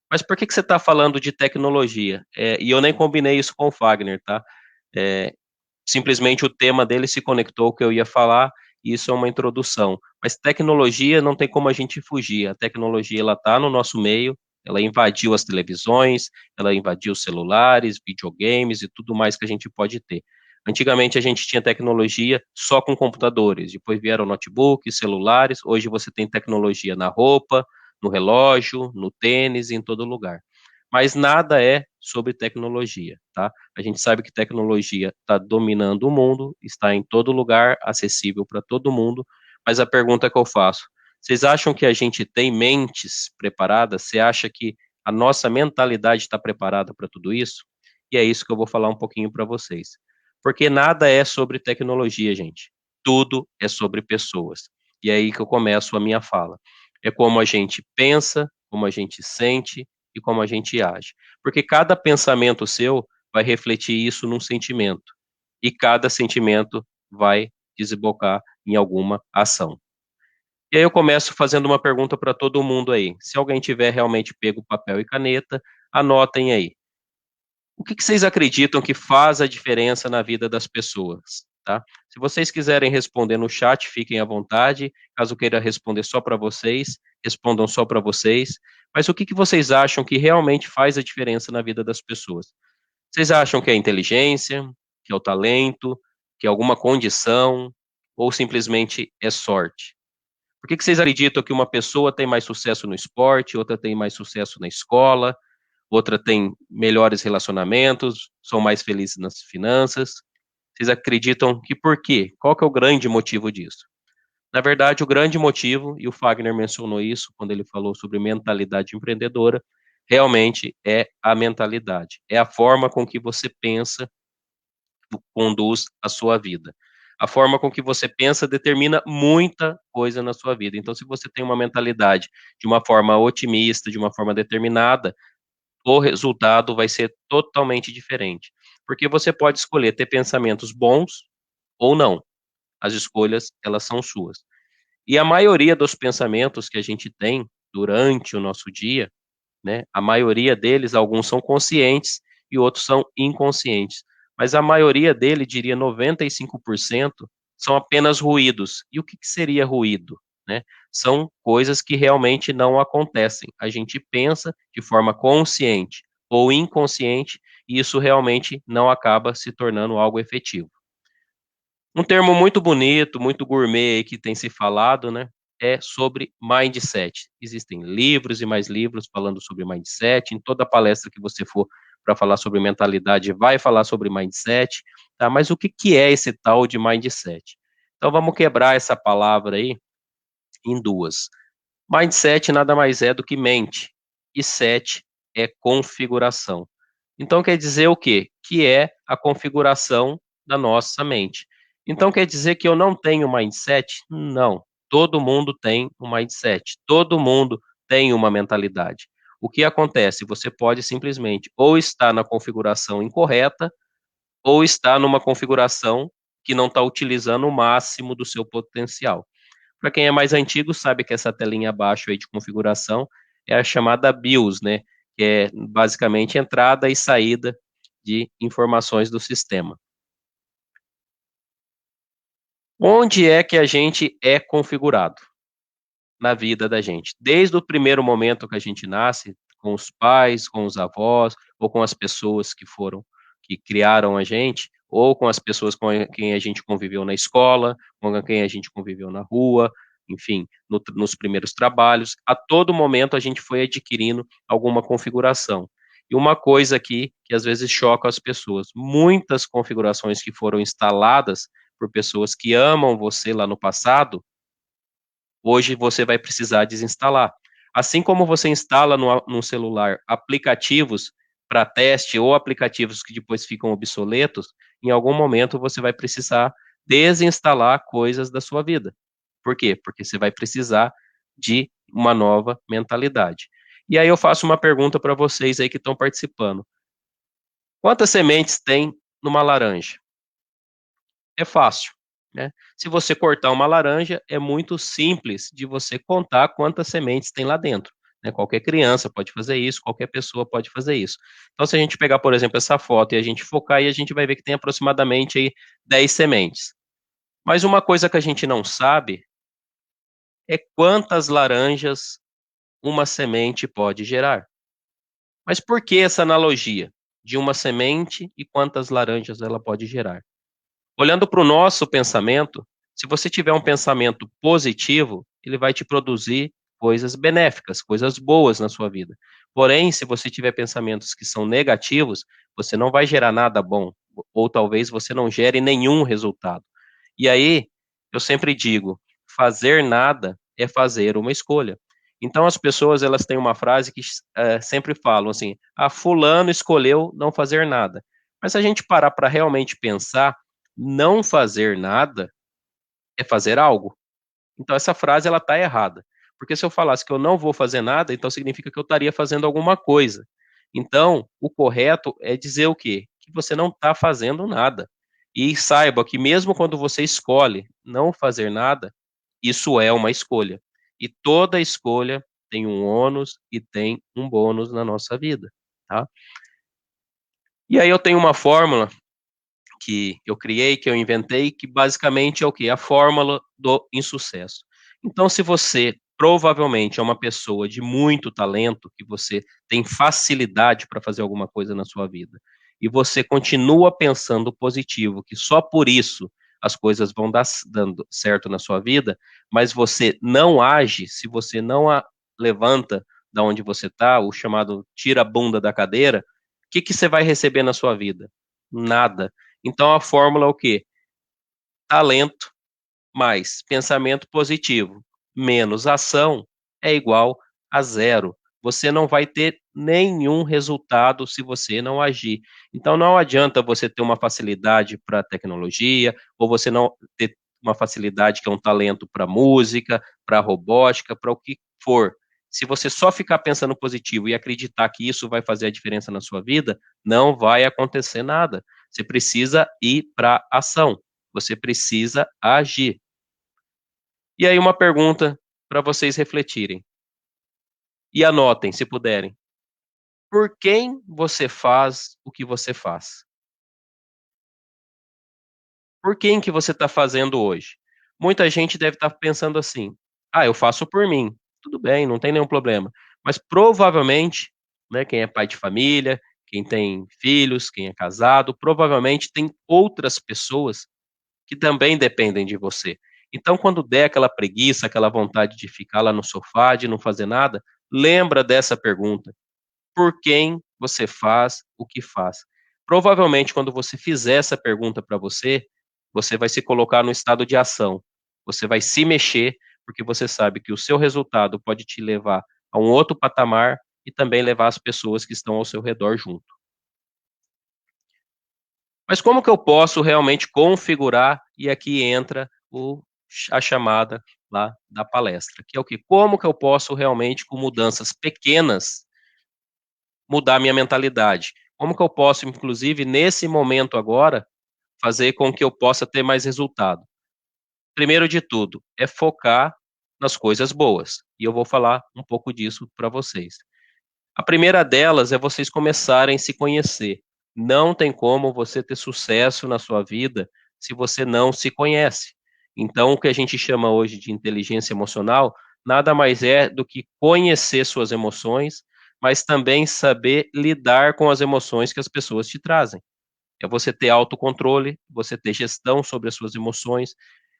Mas por que você está falando de tecnologia? E eu nem combinei isso com o Fagner, tá? Simplesmente o tema dele se conectou ao que eu ia falar, e isso é uma introdução. Mas tecnologia não tem como a gente fugir. A tecnologia, ela está no nosso meio, ela invadiu as televisões, ela invadiu os celulares, videogames e tudo mais que a gente pode ter. Antigamente a gente tinha tecnologia só com computadores, depois vieram notebooks, celulares, hoje você tem tecnologia na roupa, no relógio, no tênis, em todo lugar. Mas nada é sobre tecnologia, tá? A gente sabe que tecnologia está dominando o mundo, está em todo lugar, acessível para todo mundo, mas a pergunta que eu faço, vocês acham que a gente tem mentes preparadas? Você acha que a nossa mentalidade está preparada para tudo isso? E é isso que eu vou falar um pouquinho para vocês. Porque nada é sobre tecnologia, gente. Tudo é sobre pessoas. E é aí que eu começo a minha fala. É como a gente pensa, como a gente sente e como a gente age. Porque cada pensamento seu vai refletir isso num sentimento. E cada sentimento vai desembocar em alguma ação. E aí eu começo fazendo uma pergunta para todo mundo aí. Se alguém tiver realmente pego papel e caneta, anotem aí. O que vocês acreditam que faz a diferença na vida das pessoas, tá? Se vocês quiserem responder no chat, fiquem à vontade. Caso queira responder só para vocês, respondam só para vocês. Mas o que vocês acham que realmente faz a diferença na vida das pessoas? Vocês acham que é a inteligência, que é o talento, que é alguma condição, ou simplesmente é sorte? Por que vocês acreditam que uma pessoa tem mais sucesso no esporte, outra tem mais sucesso na escola, outra tem melhores relacionamentos, são mais felizes nas finanças? Vocês acreditam que por quê? Qual que é o grande motivo disso? Na verdade, o grande motivo, e o Fagner mencionou isso quando ele falou sobre mentalidade empreendedora, realmente é a mentalidade, é a forma com que você pensa, conduz a sua vida. A forma com que você pensa determina muita coisa na sua vida. Então, se você tem uma mentalidade de uma forma otimista, de uma forma determinada, o resultado vai ser totalmente diferente. Porque você pode escolher ter pensamentos bons ou não. As escolhas, elas são suas. E a maioria dos pensamentos que a gente tem durante o nosso dia, né, a maioria deles, alguns são conscientes e outros são inconscientes. Mas a maioria dele, diria 95%, são apenas ruídos. E o que seria ruído? Né? São coisas que realmente não acontecem. A gente pensa de forma consciente ou inconsciente e isso realmente não acaba se tornando algo efetivo. Um termo muito bonito, muito gourmet aí que tem se falado, né, é sobre mindset. Existem livros e mais livros falando sobre mindset. Em toda palestra que você for para falar sobre mentalidade, vai falar sobre mindset, tá? Mas o que é esse tal de mindset? Então vamos quebrar essa palavra aí em duas. Mindset nada mais é do que mente, e set é configuração. Então quer dizer o quê? Que é a configuração da nossa mente. Então quer dizer que eu não tenho mindset? Não. Todo mundo tem um mindset. Todo mundo tem uma mentalidade. O que acontece? Você pode simplesmente ou estar na configuração incorreta ou estar numa configuração que não está utilizando o máximo do seu potencial. Para quem é mais antigo, sabe que essa telinha abaixo aí de configuração é a chamada BIOS, né? Que é basicamente entrada e saída de informações do sistema. Onde é que a gente é configurado na vida da gente? Desde o primeiro momento que a gente nasce, com os pais, com os avós, ou com as pessoas que criaram a gente, ou com as pessoas com quem a gente conviveu na escola, com quem a gente conviveu na rua, enfim, nos primeiros trabalhos, a todo momento a gente foi adquirindo alguma configuração. E uma coisa aqui que às vezes choca as pessoas, muitas configurações que foram instaladas por pessoas que amam você lá no passado, hoje você vai precisar desinstalar. Assim como você instala no celular aplicativos para teste ou aplicativos que depois ficam obsoletos, em algum momento você vai precisar desinstalar coisas da sua vida. Por quê? Porque você vai precisar de uma nova mentalidade. E aí eu faço uma pergunta para vocês aí que estão participando. Quantas sementes tem numa laranja? É fácil, né? Se você cortar uma laranja, é muito simples de você contar quantas sementes tem lá dentro, né? Qualquer criança pode fazer isso, qualquer pessoa pode fazer isso. Então, se a gente pegar, por exemplo, essa foto e a gente focar aí, a gente vai ver que tem aproximadamente aí 10 sementes. Mas uma coisa que a gente não sabe é quantas laranjas uma semente pode gerar. Mas por que essa analogia de uma semente e quantas laranjas ela pode gerar? Olhando para o nosso pensamento, se você tiver um pensamento positivo, ele vai te produzir coisas benéficas, coisas boas na sua vida. Porém, se você tiver pensamentos que são negativos, você não vai gerar nada bom, ou talvez você não gere nenhum resultado. E aí, eu sempre digo, fazer nada é fazer uma escolha. Então, as pessoas, elas têm uma frase que sempre falam assim, fulano escolheu não fazer nada. Mas se a gente parar para realmente pensar, não fazer nada é fazer algo. Então essa frase ela está errada. Porque se eu falasse que eu não vou fazer nada, então significa que eu estaria fazendo alguma coisa. Então, o correto é dizer o quê? Que você não está fazendo nada. E saiba que mesmo quando você escolhe não fazer nada, isso é uma escolha. E toda escolha tem um ônus e tem um bônus na nossa vida, tá? E aí eu tenho uma fórmula que eu criei, que eu inventei, que basicamente é o quê? A fórmula do insucesso. Então, se você provavelmente é uma pessoa de muito talento, que você tem facilidade para fazer alguma coisa na sua vida, e você continua pensando positivo, que só por isso as coisas vão dando certo na sua vida, mas você não age, se você não levanta da onde você está, o chamado tira a bunda da cadeira, o que você vai receber na sua vida? Nada. Então a fórmula é o quê? Talento mais pensamento positivo menos ação é igual a zero. Você não vai ter nenhum resultado se você não agir. Então não adianta você ter uma facilidade para tecnologia, ou você não ter uma facilidade que é um talento para música, para robótica, para o que for. Se você só ficar pensando positivo e acreditar que isso vai fazer a diferença na sua vida, não vai acontecer nada. Você precisa ir para ação. Você precisa agir. E aí uma pergunta para vocês refletirem. E anotem, se puderem. Por quem você faz o que você faz? Por quem que você está fazendo hoje? Muita gente deve estar pensando assim, eu faço por mim. Tudo bem, não tem nenhum problema. Mas provavelmente, né, quem é pai de família, quem tem filhos, quem é casado, provavelmente tem outras pessoas que também dependem de você. Então, quando der aquela preguiça, aquela vontade de ficar lá no sofá, de não fazer nada, lembra dessa pergunta. Por quem você faz o que faz? Provavelmente, quando você fizer essa pergunta para você, você vai se colocar no estado de ação. Você vai se mexer, porque você sabe que o seu resultado pode te levar a um outro patamar e também levar as pessoas que estão ao seu redor junto. Mas como que eu posso realmente configurar, e aqui entra a chamada lá da palestra, que é o quê? Como que eu posso realmente, com mudanças pequenas, mudar minha mentalidade? Como que eu posso, inclusive, nesse momento agora, fazer com que eu possa ter mais resultado? Primeiro de tudo, é focar nas coisas boas, e eu vou falar um pouco disso para vocês. A primeira delas é vocês começarem a se conhecer. Não tem como você ter sucesso na sua vida se você não se conhece. Então, o que a gente chama hoje de inteligência emocional nada mais é do que conhecer suas emoções, mas também saber lidar com as emoções que as pessoas te trazem. É você ter autocontrole, você ter gestão sobre as suas emoções.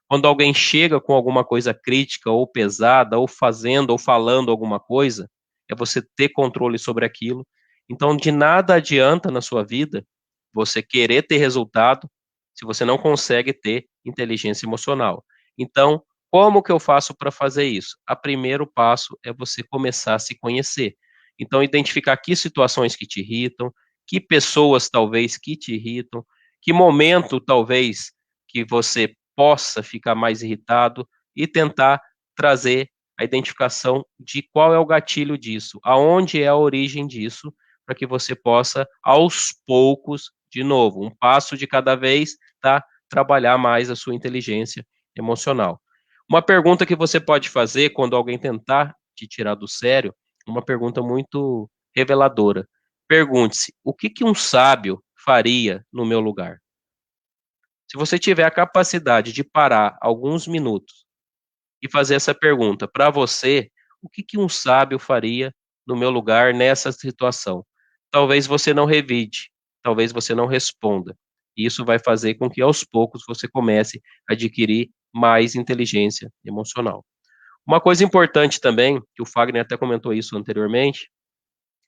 Quando alguém chega com alguma coisa crítica ou pesada, ou fazendo ou falando alguma coisa, é você ter controle sobre aquilo. Então, de nada adianta na sua vida você querer ter resultado se você não consegue ter inteligência emocional. Então, como que eu faço para fazer isso? O primeiro passo é você começar a se conhecer. Então, identificar que situações que te irritam, que pessoas talvez que te irritam, que momento talvez que você possa ficar mais irritado e tentar trazer a identificação de qual é o gatilho disso, aonde é a origem disso, para que você possa, aos poucos, de novo, um passo de cada vez, tá? Trabalhar mais a sua inteligência emocional. Uma pergunta que você pode fazer quando alguém tentar te tirar do sério, uma pergunta muito reveladora. Pergunte-se: o que que um sábio faria no meu lugar? Se você tiver a capacidade de parar alguns minutos e fazer essa pergunta para você, o que que um sábio faria no meu lugar nessa situação? Talvez você não revide, talvez você não responda. Isso vai fazer com que aos poucos você comece a adquirir mais inteligência emocional. Uma coisa importante também, que o Fagner até comentou isso anteriormente,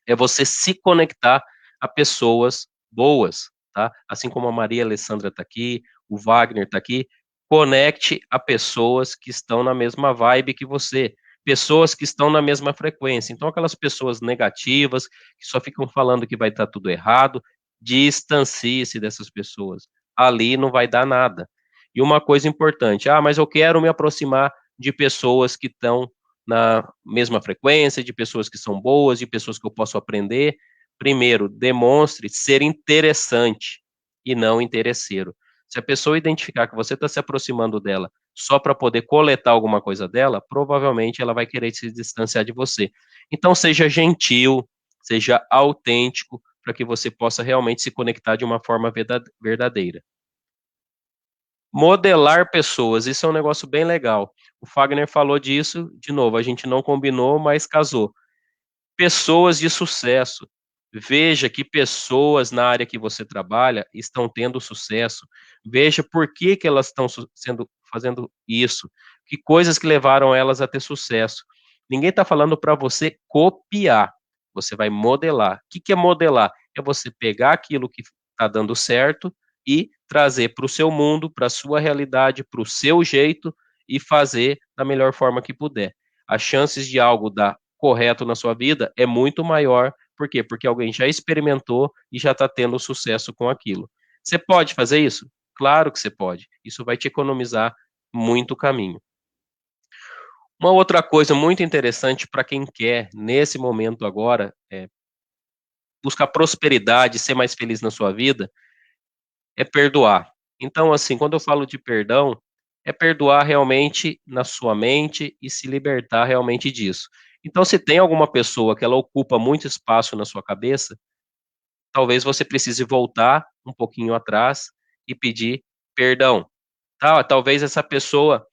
é você se conectar a pessoas boas, tá? Assim como a Maria Alessandra está aqui, o Wagner está aqui, conecte a pessoas que estão na mesma vibe que você, pessoas que estão na mesma frequência. Então, aquelas pessoas negativas, que só ficam falando que vai estar tudo errado, distancie-se dessas pessoas. Ali não vai dar nada. E uma coisa importante, mas eu quero me aproximar de pessoas que estão na mesma frequência, de pessoas que são boas, de pessoas que eu posso aprender. Primeiro, demonstre ser interessante e não interesseiro. Se a pessoa identificar que você está se aproximando dela só para poder coletar alguma coisa dela, provavelmente ela vai querer se distanciar de você. Então, seja gentil, seja autêntico, para que você possa realmente se conectar de uma forma verdadeira. Modelar pessoas, isso é um negócio bem legal. O Fagner falou disso, de novo, a gente não combinou, mas casou. Pessoas de sucesso. Veja que pessoas na área que você trabalha estão tendo sucesso. Veja por que que elas estão fazendo isso. Que coisas que levaram elas a ter sucesso. Ninguém está falando para você copiar. Você vai modelar. O que que é modelar? É você pegar aquilo que está dando certo e trazer para o seu mundo, para a sua realidade, para o seu jeito e fazer da melhor forma que puder. As chances de algo dar correto na sua vida é muito maior. Por quê? Porque alguém já experimentou e já está tendo sucesso com aquilo. Você pode fazer isso? Claro que você pode. Isso vai te economizar muito caminho. Uma outra coisa muito interessante para quem quer, nesse momento agora, buscar prosperidade, ser mais feliz na sua vida, é perdoar. Então, assim, quando eu falo de perdão, é perdoar realmente na sua mente e se libertar realmente disso. Então, se tem alguma pessoa que ela ocupa muito espaço na sua cabeça, talvez você precise voltar um pouquinho atrás e pedir perdão. Tá? Talvez essa pessoa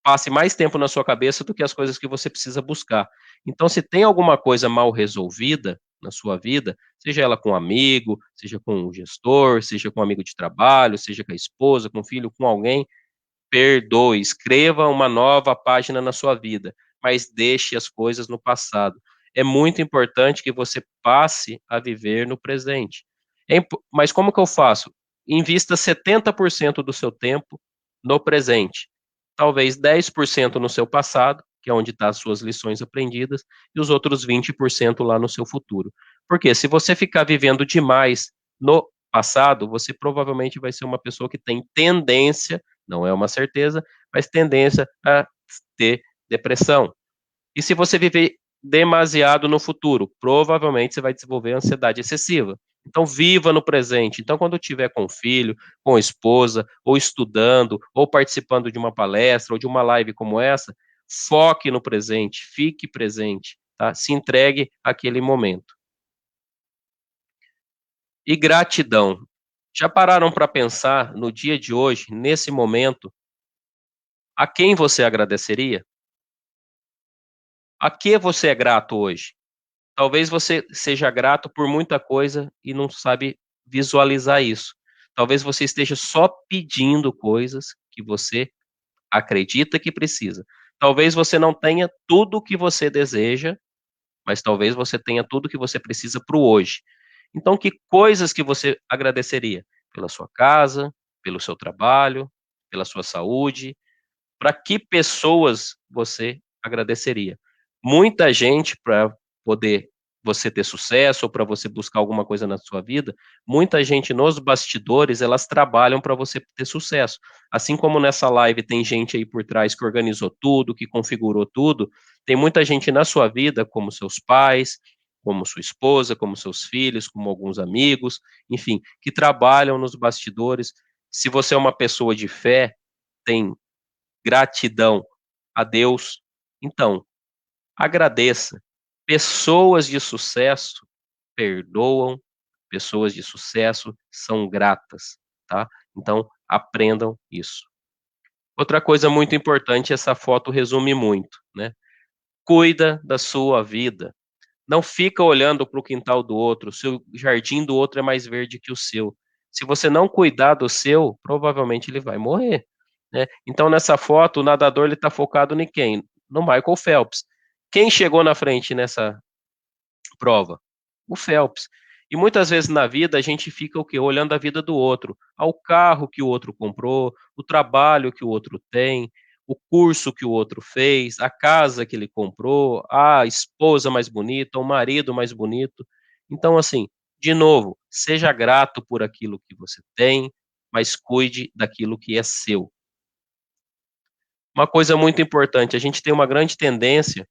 passe mais tempo na sua cabeça do que as coisas que você precisa buscar. Então, se tem alguma coisa mal resolvida na sua vida, seja ela com um amigo, seja com um gestor, seja com um amigo de trabalho, seja com a esposa, com o filho, com alguém, perdoe, escreva uma nova página na sua vida, mas deixe as coisas no passado. É muito importante que você passe a viver no presente. Mas como que eu faço? Invista 70% do seu tempo no presente. Talvez 10% no seu passado, que é onde estão as suas lições aprendidas, e os outros 20% lá no seu futuro. Porque se você ficar vivendo demais no passado, você provavelmente vai ser uma pessoa que tem tendência, não é uma certeza, mas tendência a ter depressão. E se você viver demasiado no futuro, provavelmente você vai desenvolver ansiedade excessiva. Então, viva no presente. Então, quando estiver com o filho, com a esposa, ou estudando, ou participando de uma palestra, ou de uma live como essa, foque no presente, fique presente, tá? Se entregue àquele momento. E gratidão. Já pararam para pensar no dia de hoje, nesse momento, a quem você agradeceria? A que você é grato hoje? Talvez você seja grato por muita coisa e não sabe visualizar isso. Talvez você esteja só pedindo coisas que você acredita que precisa. Talvez você não tenha tudo o que você deseja, mas talvez você tenha tudo o que você precisa para o hoje. Então, que coisas que você agradeceria? Pela sua casa, pelo seu trabalho, pela sua saúde, para que pessoas você agradeceria? Muita gente, para poder você ter sucesso ou para você buscar alguma coisa na sua vida, muita gente nos bastidores, elas trabalham para você ter sucesso. Assim como nessa live tem gente aí por trás que organizou tudo, que configurou tudo, tem muita gente na sua vida, como seus pais, como sua esposa, como seus filhos, como alguns amigos, enfim, que trabalham nos bastidores. Se você é uma pessoa de fé, tem gratidão a Deus, então, agradeça. Pessoas de sucesso perdoam, pessoas de sucesso são gratas, tá? Então, aprendam isso. Outra coisa muito importante, essa foto resume muito, né? Cuida da sua vida. Não fica olhando para o quintal do outro, se o jardim do outro é mais verde que o seu. Se você não cuidar do seu, provavelmente ele vai morrer, né? Então nessa foto o nadador ele está focado em quem? No Michael Phelps. Quem chegou na frente nessa prova? O Phelps. E muitas vezes na vida a gente fica o quê? Olhando a vida do outro, ao carro que o outro comprou, o trabalho que o outro tem, o curso que o outro fez, a casa que ele comprou, a esposa mais bonita, o marido mais bonito. Então, assim, de novo, seja grato por aquilo que você tem, mas cuide daquilo que é seu. Uma coisa muito importante, a gente tem uma grande tendência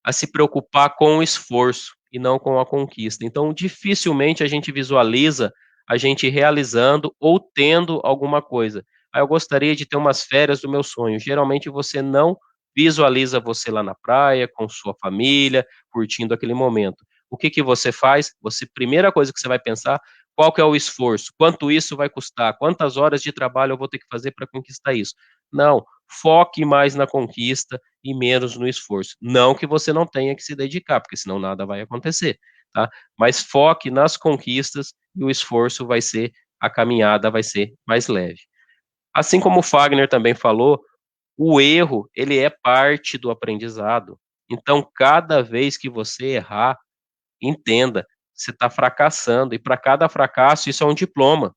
a se preocupar com o esforço e não com a conquista. Então, dificilmente a gente visualiza a gente realizando ou tendo alguma coisa. Ah, eu gostaria de ter umas férias do meu sonho. Geralmente você não visualiza você lá na praia, com sua família, curtindo aquele momento. O que que você faz? Você, primeira coisa que você vai pensar, qual que é o esforço? Quanto isso vai custar? Quantas horas de trabalho eu vou ter que fazer para conquistar isso? Não, foque mais na conquista e menos no esforço. Não que você não tenha que se dedicar, porque senão nada vai acontecer, tá? Mas foque nas conquistas e o esforço vai ser, a caminhada vai ser mais leve. Assim como o Fagner também falou, o erro, ele é parte do aprendizado. Então, cada vez que você errar, entenda, você está fracassando, e para cada fracasso, isso é um diploma.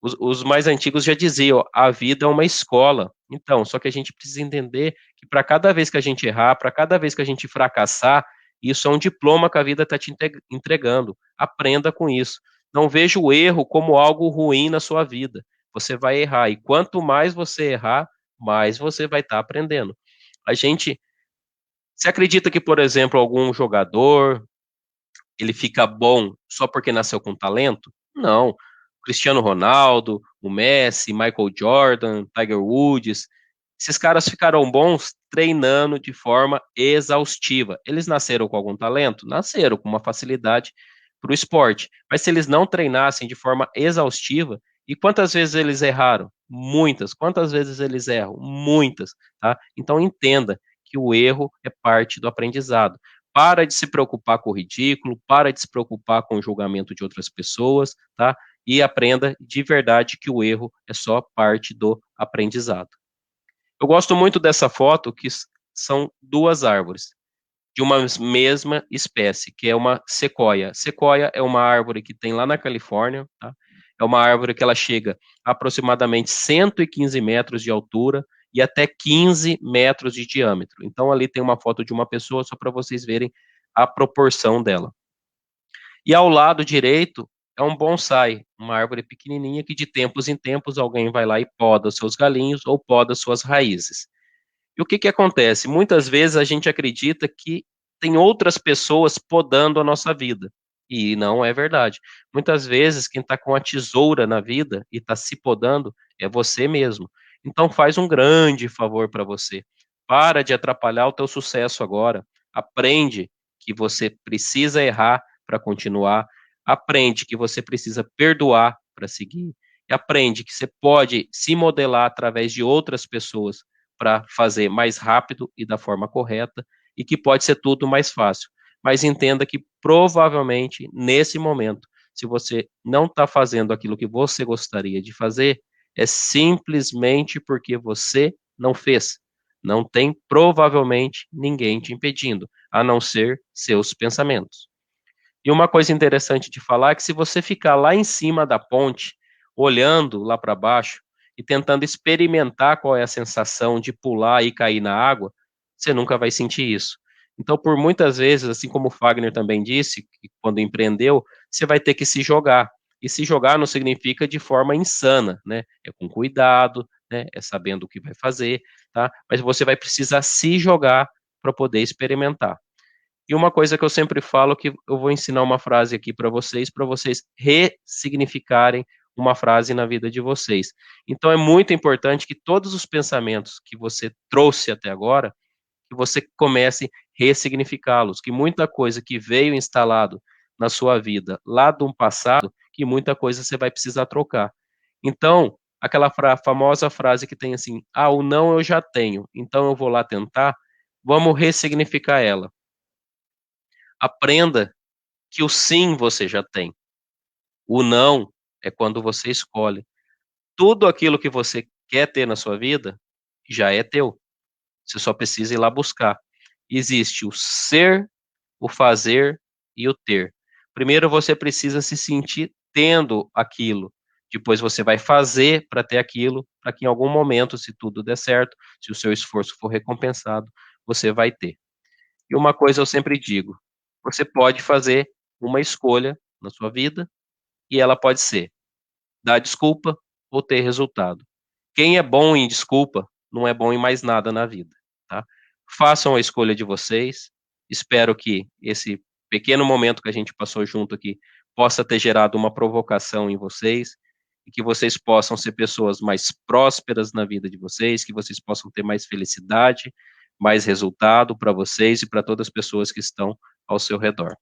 Os mais antigos já diziam, a vida é uma escola. Então, só que a gente precisa entender que para cada vez que a gente errar, para cada vez que a gente fracassar, isso é um diploma que a vida está te entregando. Aprenda com isso. Não veja o erro como algo ruim na sua vida. Você vai errar, e quanto mais você errar, mais você vai estar aprendendo. A gente, você acredita que, por exemplo, algum jogador, ele fica bom só porque nasceu com talento? Não. Cristiano Ronaldo, o Messi, Michael Jordan, Tiger Woods, esses caras ficaram bons treinando de forma exaustiva. Eles nasceram com algum talento? Nasceram com uma facilidade para o esporte. Mas se eles não treinassem de forma exaustiva, e quantas vezes eles erraram? Muitas. Quantas vezes eles erram? Muitas. Tá? Então entenda que o erro é parte do aprendizado. Para de se preocupar com o ridículo, para de se preocupar com o julgamento de outras pessoas, tá? E aprenda de verdade que o erro é só parte do aprendizado. Eu gosto muito dessa foto, que são duas árvores de uma mesma espécie, que é uma sequoia. Sequoia é uma árvore que tem lá na Califórnia, tá? É uma árvore que ela chega a aproximadamente 115 metros de altura e até 15 metros de diâmetro. Então ali tem uma foto de uma pessoa, só para vocês verem a proporção dela. E ao lado direito é um bonsai, uma árvore pequenininha que de tempos em tempos alguém vai lá e poda os seus galinhos ou poda suas raízes. E o que que acontece? Muitas vezes a gente acredita que tem outras pessoas podando a nossa vida. E não é verdade. Muitas vezes quem está com a tesoura na vida e está se podando é você mesmo. Então faz um grande favor para você. Para de atrapalhar o teu sucesso agora. Aprende que você precisa errar para continuar. Aprende que você precisa perdoar para seguir. E aprende que você pode se modelar através de outras pessoas para fazer mais rápido e da forma correta, e que pode ser tudo mais fácil. Mas entenda que provavelmente, nesse momento, se você não está fazendo aquilo que você gostaria de fazer, é simplesmente porque você não fez. Não tem provavelmente ninguém te impedindo, a não ser seus pensamentos. E uma coisa interessante de falar é que se você ficar lá em cima da ponte, olhando lá para baixo e tentando experimentar qual é a sensação de pular e cair na água, você nunca vai sentir isso. Então, por muitas vezes, assim como o Fagner também disse, que quando empreendeu, você vai ter que se jogar. E se jogar não significa de forma insana, né? É com cuidado, né? É sabendo o que vai fazer, tá? Mas você vai precisar se jogar para poder experimentar. E uma coisa que eu sempre falo, que eu vou ensinar uma frase aqui para vocês ressignificarem uma frase na vida de vocês. Então é muito importante que todos os pensamentos que você trouxe até agora, que você comece a ressignificá-los, que muita coisa que veio instalado na sua vida lá do passado, que muita coisa você vai precisar trocar. Então, aquela famosa frase que tem assim: ah, o não eu já tenho, então eu vou lá tentar, vamos ressignificar ela. Aprenda que o sim você já tem. O não é quando você escolhe. Tudo aquilo que você quer ter na sua vida já é teu. Você só precisa ir lá buscar. Existe o ser, o fazer e o ter. Primeiro você precisa se sentir tendo aquilo. Depois você vai fazer para ter aquilo, para que em algum momento, se tudo der certo, se o seu esforço for recompensado, você vai ter. E uma coisa eu sempre digo: você pode fazer uma escolha na sua vida e ela pode ser dar desculpa ou ter resultado. Quem é bom em desculpa não é bom em mais nada na vida, tá? Façam a escolha de vocês. Espero que esse pequeno momento que a gente passou junto aqui possa ter gerado uma provocação em vocês e que vocês possam ser pessoas mais prósperas na vida de vocês, que vocês possam ter mais felicidade, mais resultado para vocês e para todas as pessoas que estão ao seu redor.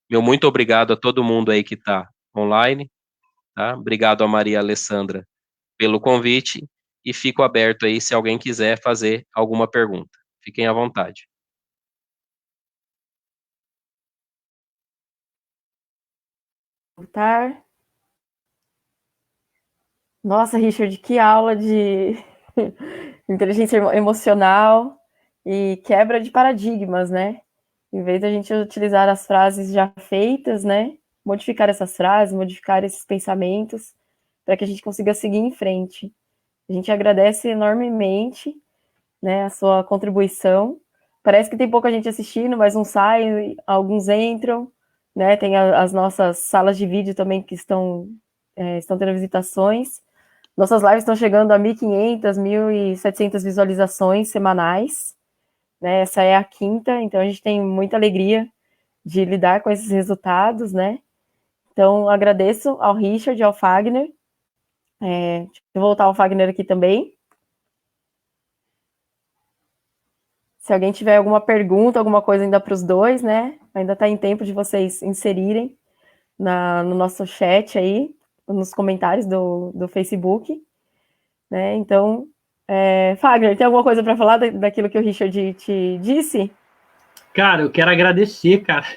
Meu muito obrigado a todo mundo aí que está online, tá? Obrigado a Maria Alessandra pelo convite e fico aberto aí se alguém quiser fazer alguma pergunta. Fiquem à vontade. Voltar. Nossa, Richard, que aula de inteligência emocional e quebra de paradigmas, né? Em vez da gente utilizar as frases já feitas, né? Modificar essas frases, modificar esses pensamentos, para que a gente consiga seguir em frente. A gente agradece enormemente, né, a sua contribuição. Parece que tem pouca gente assistindo, mas não sai, alguns entram, né? Tem as nossas salas de vídeo também que estão tendo visitações. Nossas lives estão chegando a 1.500, 1.700 visualizações semanais, né? Essa é a quinta, então a gente tem muita alegria de lidar com esses resultados, né? Então, agradeço ao Richard e ao Fagner. Deixa eu voltar ao Fagner aqui também. Se alguém tiver alguma pergunta, alguma coisa ainda para os dois, né? Ainda está em tempo de vocês inserirem no nosso chat aí, nos comentários do Facebook, né? Então, Fagner, tem alguma coisa para falar daquilo que o Richard te disse? Cara, eu quero agradecer, cara.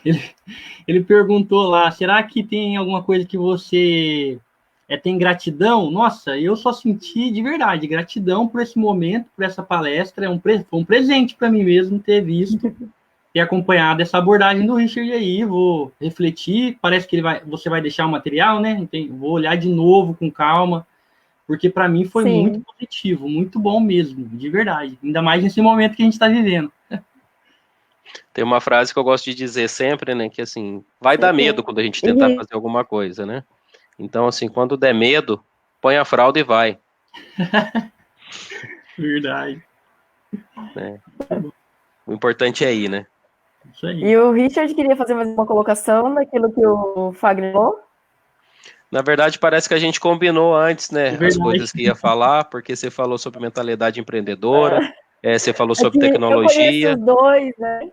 Ele perguntou lá, será que tem alguma coisa que você tem gratidão? Nossa, eu só senti de verdade gratidão por esse momento, por essa palestra. Foi um presente para mim mesmo ter visto, ter acompanhado essa abordagem do Richard aí. Vou refletir. Parece que você vai deixar o material, né? Vou olhar de novo com calma, porque para mim foi Sim. muito positivo, muito bom mesmo, de verdade. Ainda mais nesse momento que a gente está vivendo. Tem uma frase que eu gosto de dizer sempre, né, que assim, vai dar medo quando a gente tentar fazer alguma coisa, né? Então, assim, quando der medo, põe a fralda e vai. Verdade. Né? O importante é ir, né? Isso aí. E o Richard queria fazer mais uma colocação daquilo que o Fagner falou? Na verdade, parece que a gente combinou antes, né, É as coisas que ia falar, porque você falou sobre mentalidade empreendedora, você falou É sobre que eu conheço tecnologia. os dois, né?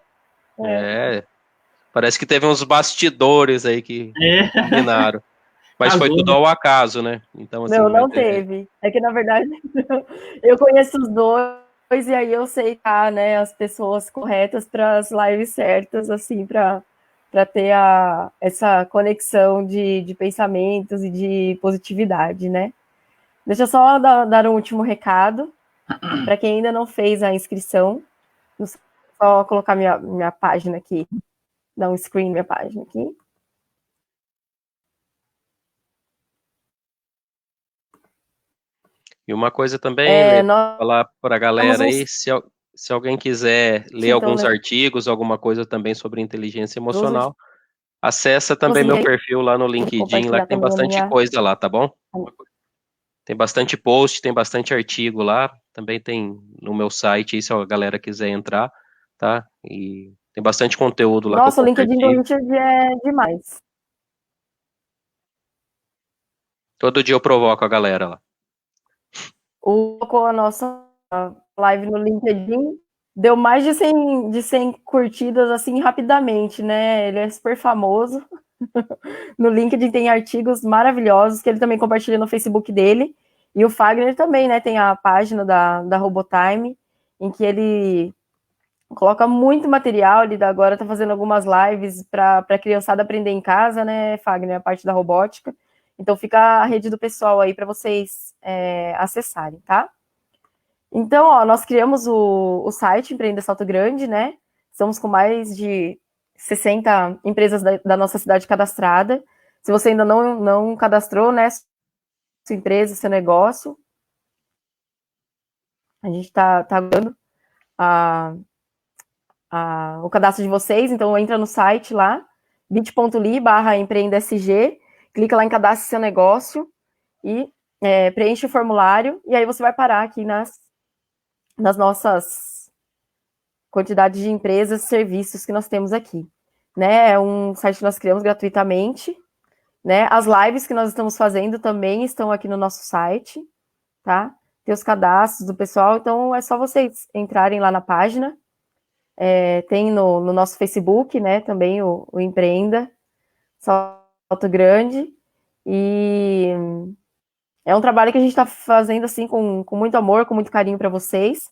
Parece que teve uns bastidores aí que combinaram. Mas foi Casou, tudo né? ao acaso, né? Então, assim, Não teve. É que, na verdade, eu conheço os dois e aí eu sei né, as pessoas corretas para as lives certas, assim, para ter essa conexão de pensamentos e de positividade, né? Deixa eu só dar um último recado para quem ainda não fez a inscrição. Só colocar minha página aqui, dar um screen minha página aqui. E uma coisa também, Lê, nós falar para a temos galera um aí, se alguém quiser ler site, então, alguns artigos, alguma coisa também sobre inteligência uso de emocional, acessa também meu inclusive perfil lá no vou LinkedIn, lá compartilhar que tem também a bastante minha. coisa lá, tá bom? Tem bastante post, tem bastante artigo lá, também tem no meu site aí, se a galera quiser entrar, tá? E tem bastante conteúdo lá que eu Nossa, o LinkedIn do compartilho. Richard é demais. Todo dia eu provoco a galera lá. Colocou a nossa live no LinkedIn, deu mais de 100 curtidas assim rapidamente, né? Ele é super famoso. No LinkedIn tem artigos maravilhosos que ele também compartilha no Facebook dele. E o Fagner também, né? Tem a página da Robotime, em que ele coloca muito material. Ele agora está fazendo algumas lives para a criançada aprender em casa, né, Fagner? A parte da robótica. Então fica a rede do pessoal aí para vocês acessarem, tá? Então, ó, nós criamos o site Empreenda Salto Grande, né? Estamos com mais de 60 empresas da nossa cidade cadastrada. Se você ainda não cadastrou, né, sua empresa, seu negócio, a gente tá dando o cadastro de vocês, então entra no site lá, bit.ly/empreendesg, clica lá em cadastre seu negócio e preenche o formulário, e aí você vai parar aqui nas nossas quantidades de empresas e serviços que nós temos aqui. Né? É um site que nós criamos gratuitamente, né? As lives que nós estamos fazendo também estão aqui no nosso site, tá? Tem os cadastros do pessoal, então é só vocês entrarem lá na página. Tem no nosso Facebook, né? Também o Empreenda Salto Grande. E é um trabalho que a gente está fazendo assim com muito amor, com muito carinho para vocês.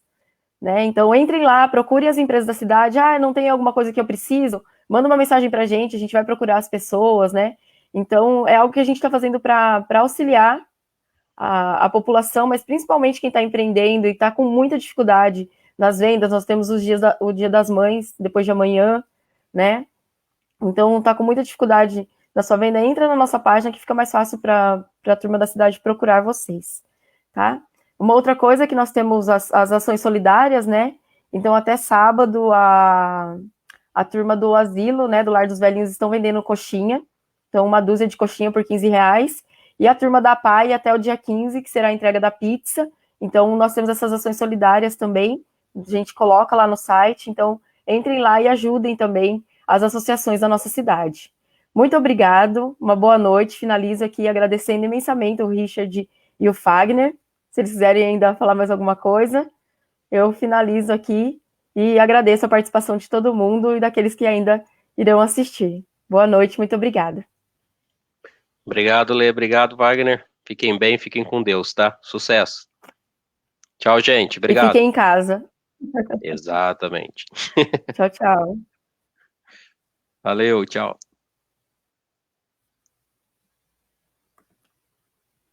Né? Então entrem lá, procurem as empresas da cidade. Ah, não tem alguma coisa que eu preciso? Manda uma mensagem para a gente vai procurar as pessoas, né? Então é algo que a gente está fazendo para auxiliar a população, mas principalmente quem está empreendendo e está com muita dificuldade nas vendas. Nós temos o Dia das Mães, depois de amanhã, né? Então está com muita dificuldade na sua venda, entra na nossa página que fica mais fácil para a turma da cidade procurar vocês, tá? Uma outra coisa é que nós temos as ações solidárias, né? Então até sábado a turma do asilo, né, do Lar dos Velhinhos estão vendendo coxinha, então uma dúzia de coxinha por R$ 15, e a turma da PAI até o dia 15, que será a entrega da pizza. Então nós temos essas ações solidárias também, a gente coloca lá no site, então entrem lá e ajudem também as associações da nossa cidade. Muito obrigado, uma boa noite, finalizo aqui agradecendo imensamente o Richard e o Fagner. Se eles quiserem ainda falar mais alguma coisa, eu finalizo aqui e agradeço a participação de todo mundo e daqueles que ainda irão assistir. Boa noite, muito obrigada. Obrigado, Lê. Obrigado, Wagner. Fiquem bem, fiquem com Deus, tá? Sucesso. Tchau, gente. E Obrigado. fiquem em casa. Exatamente. Tchau, tchau. Valeu, tchau.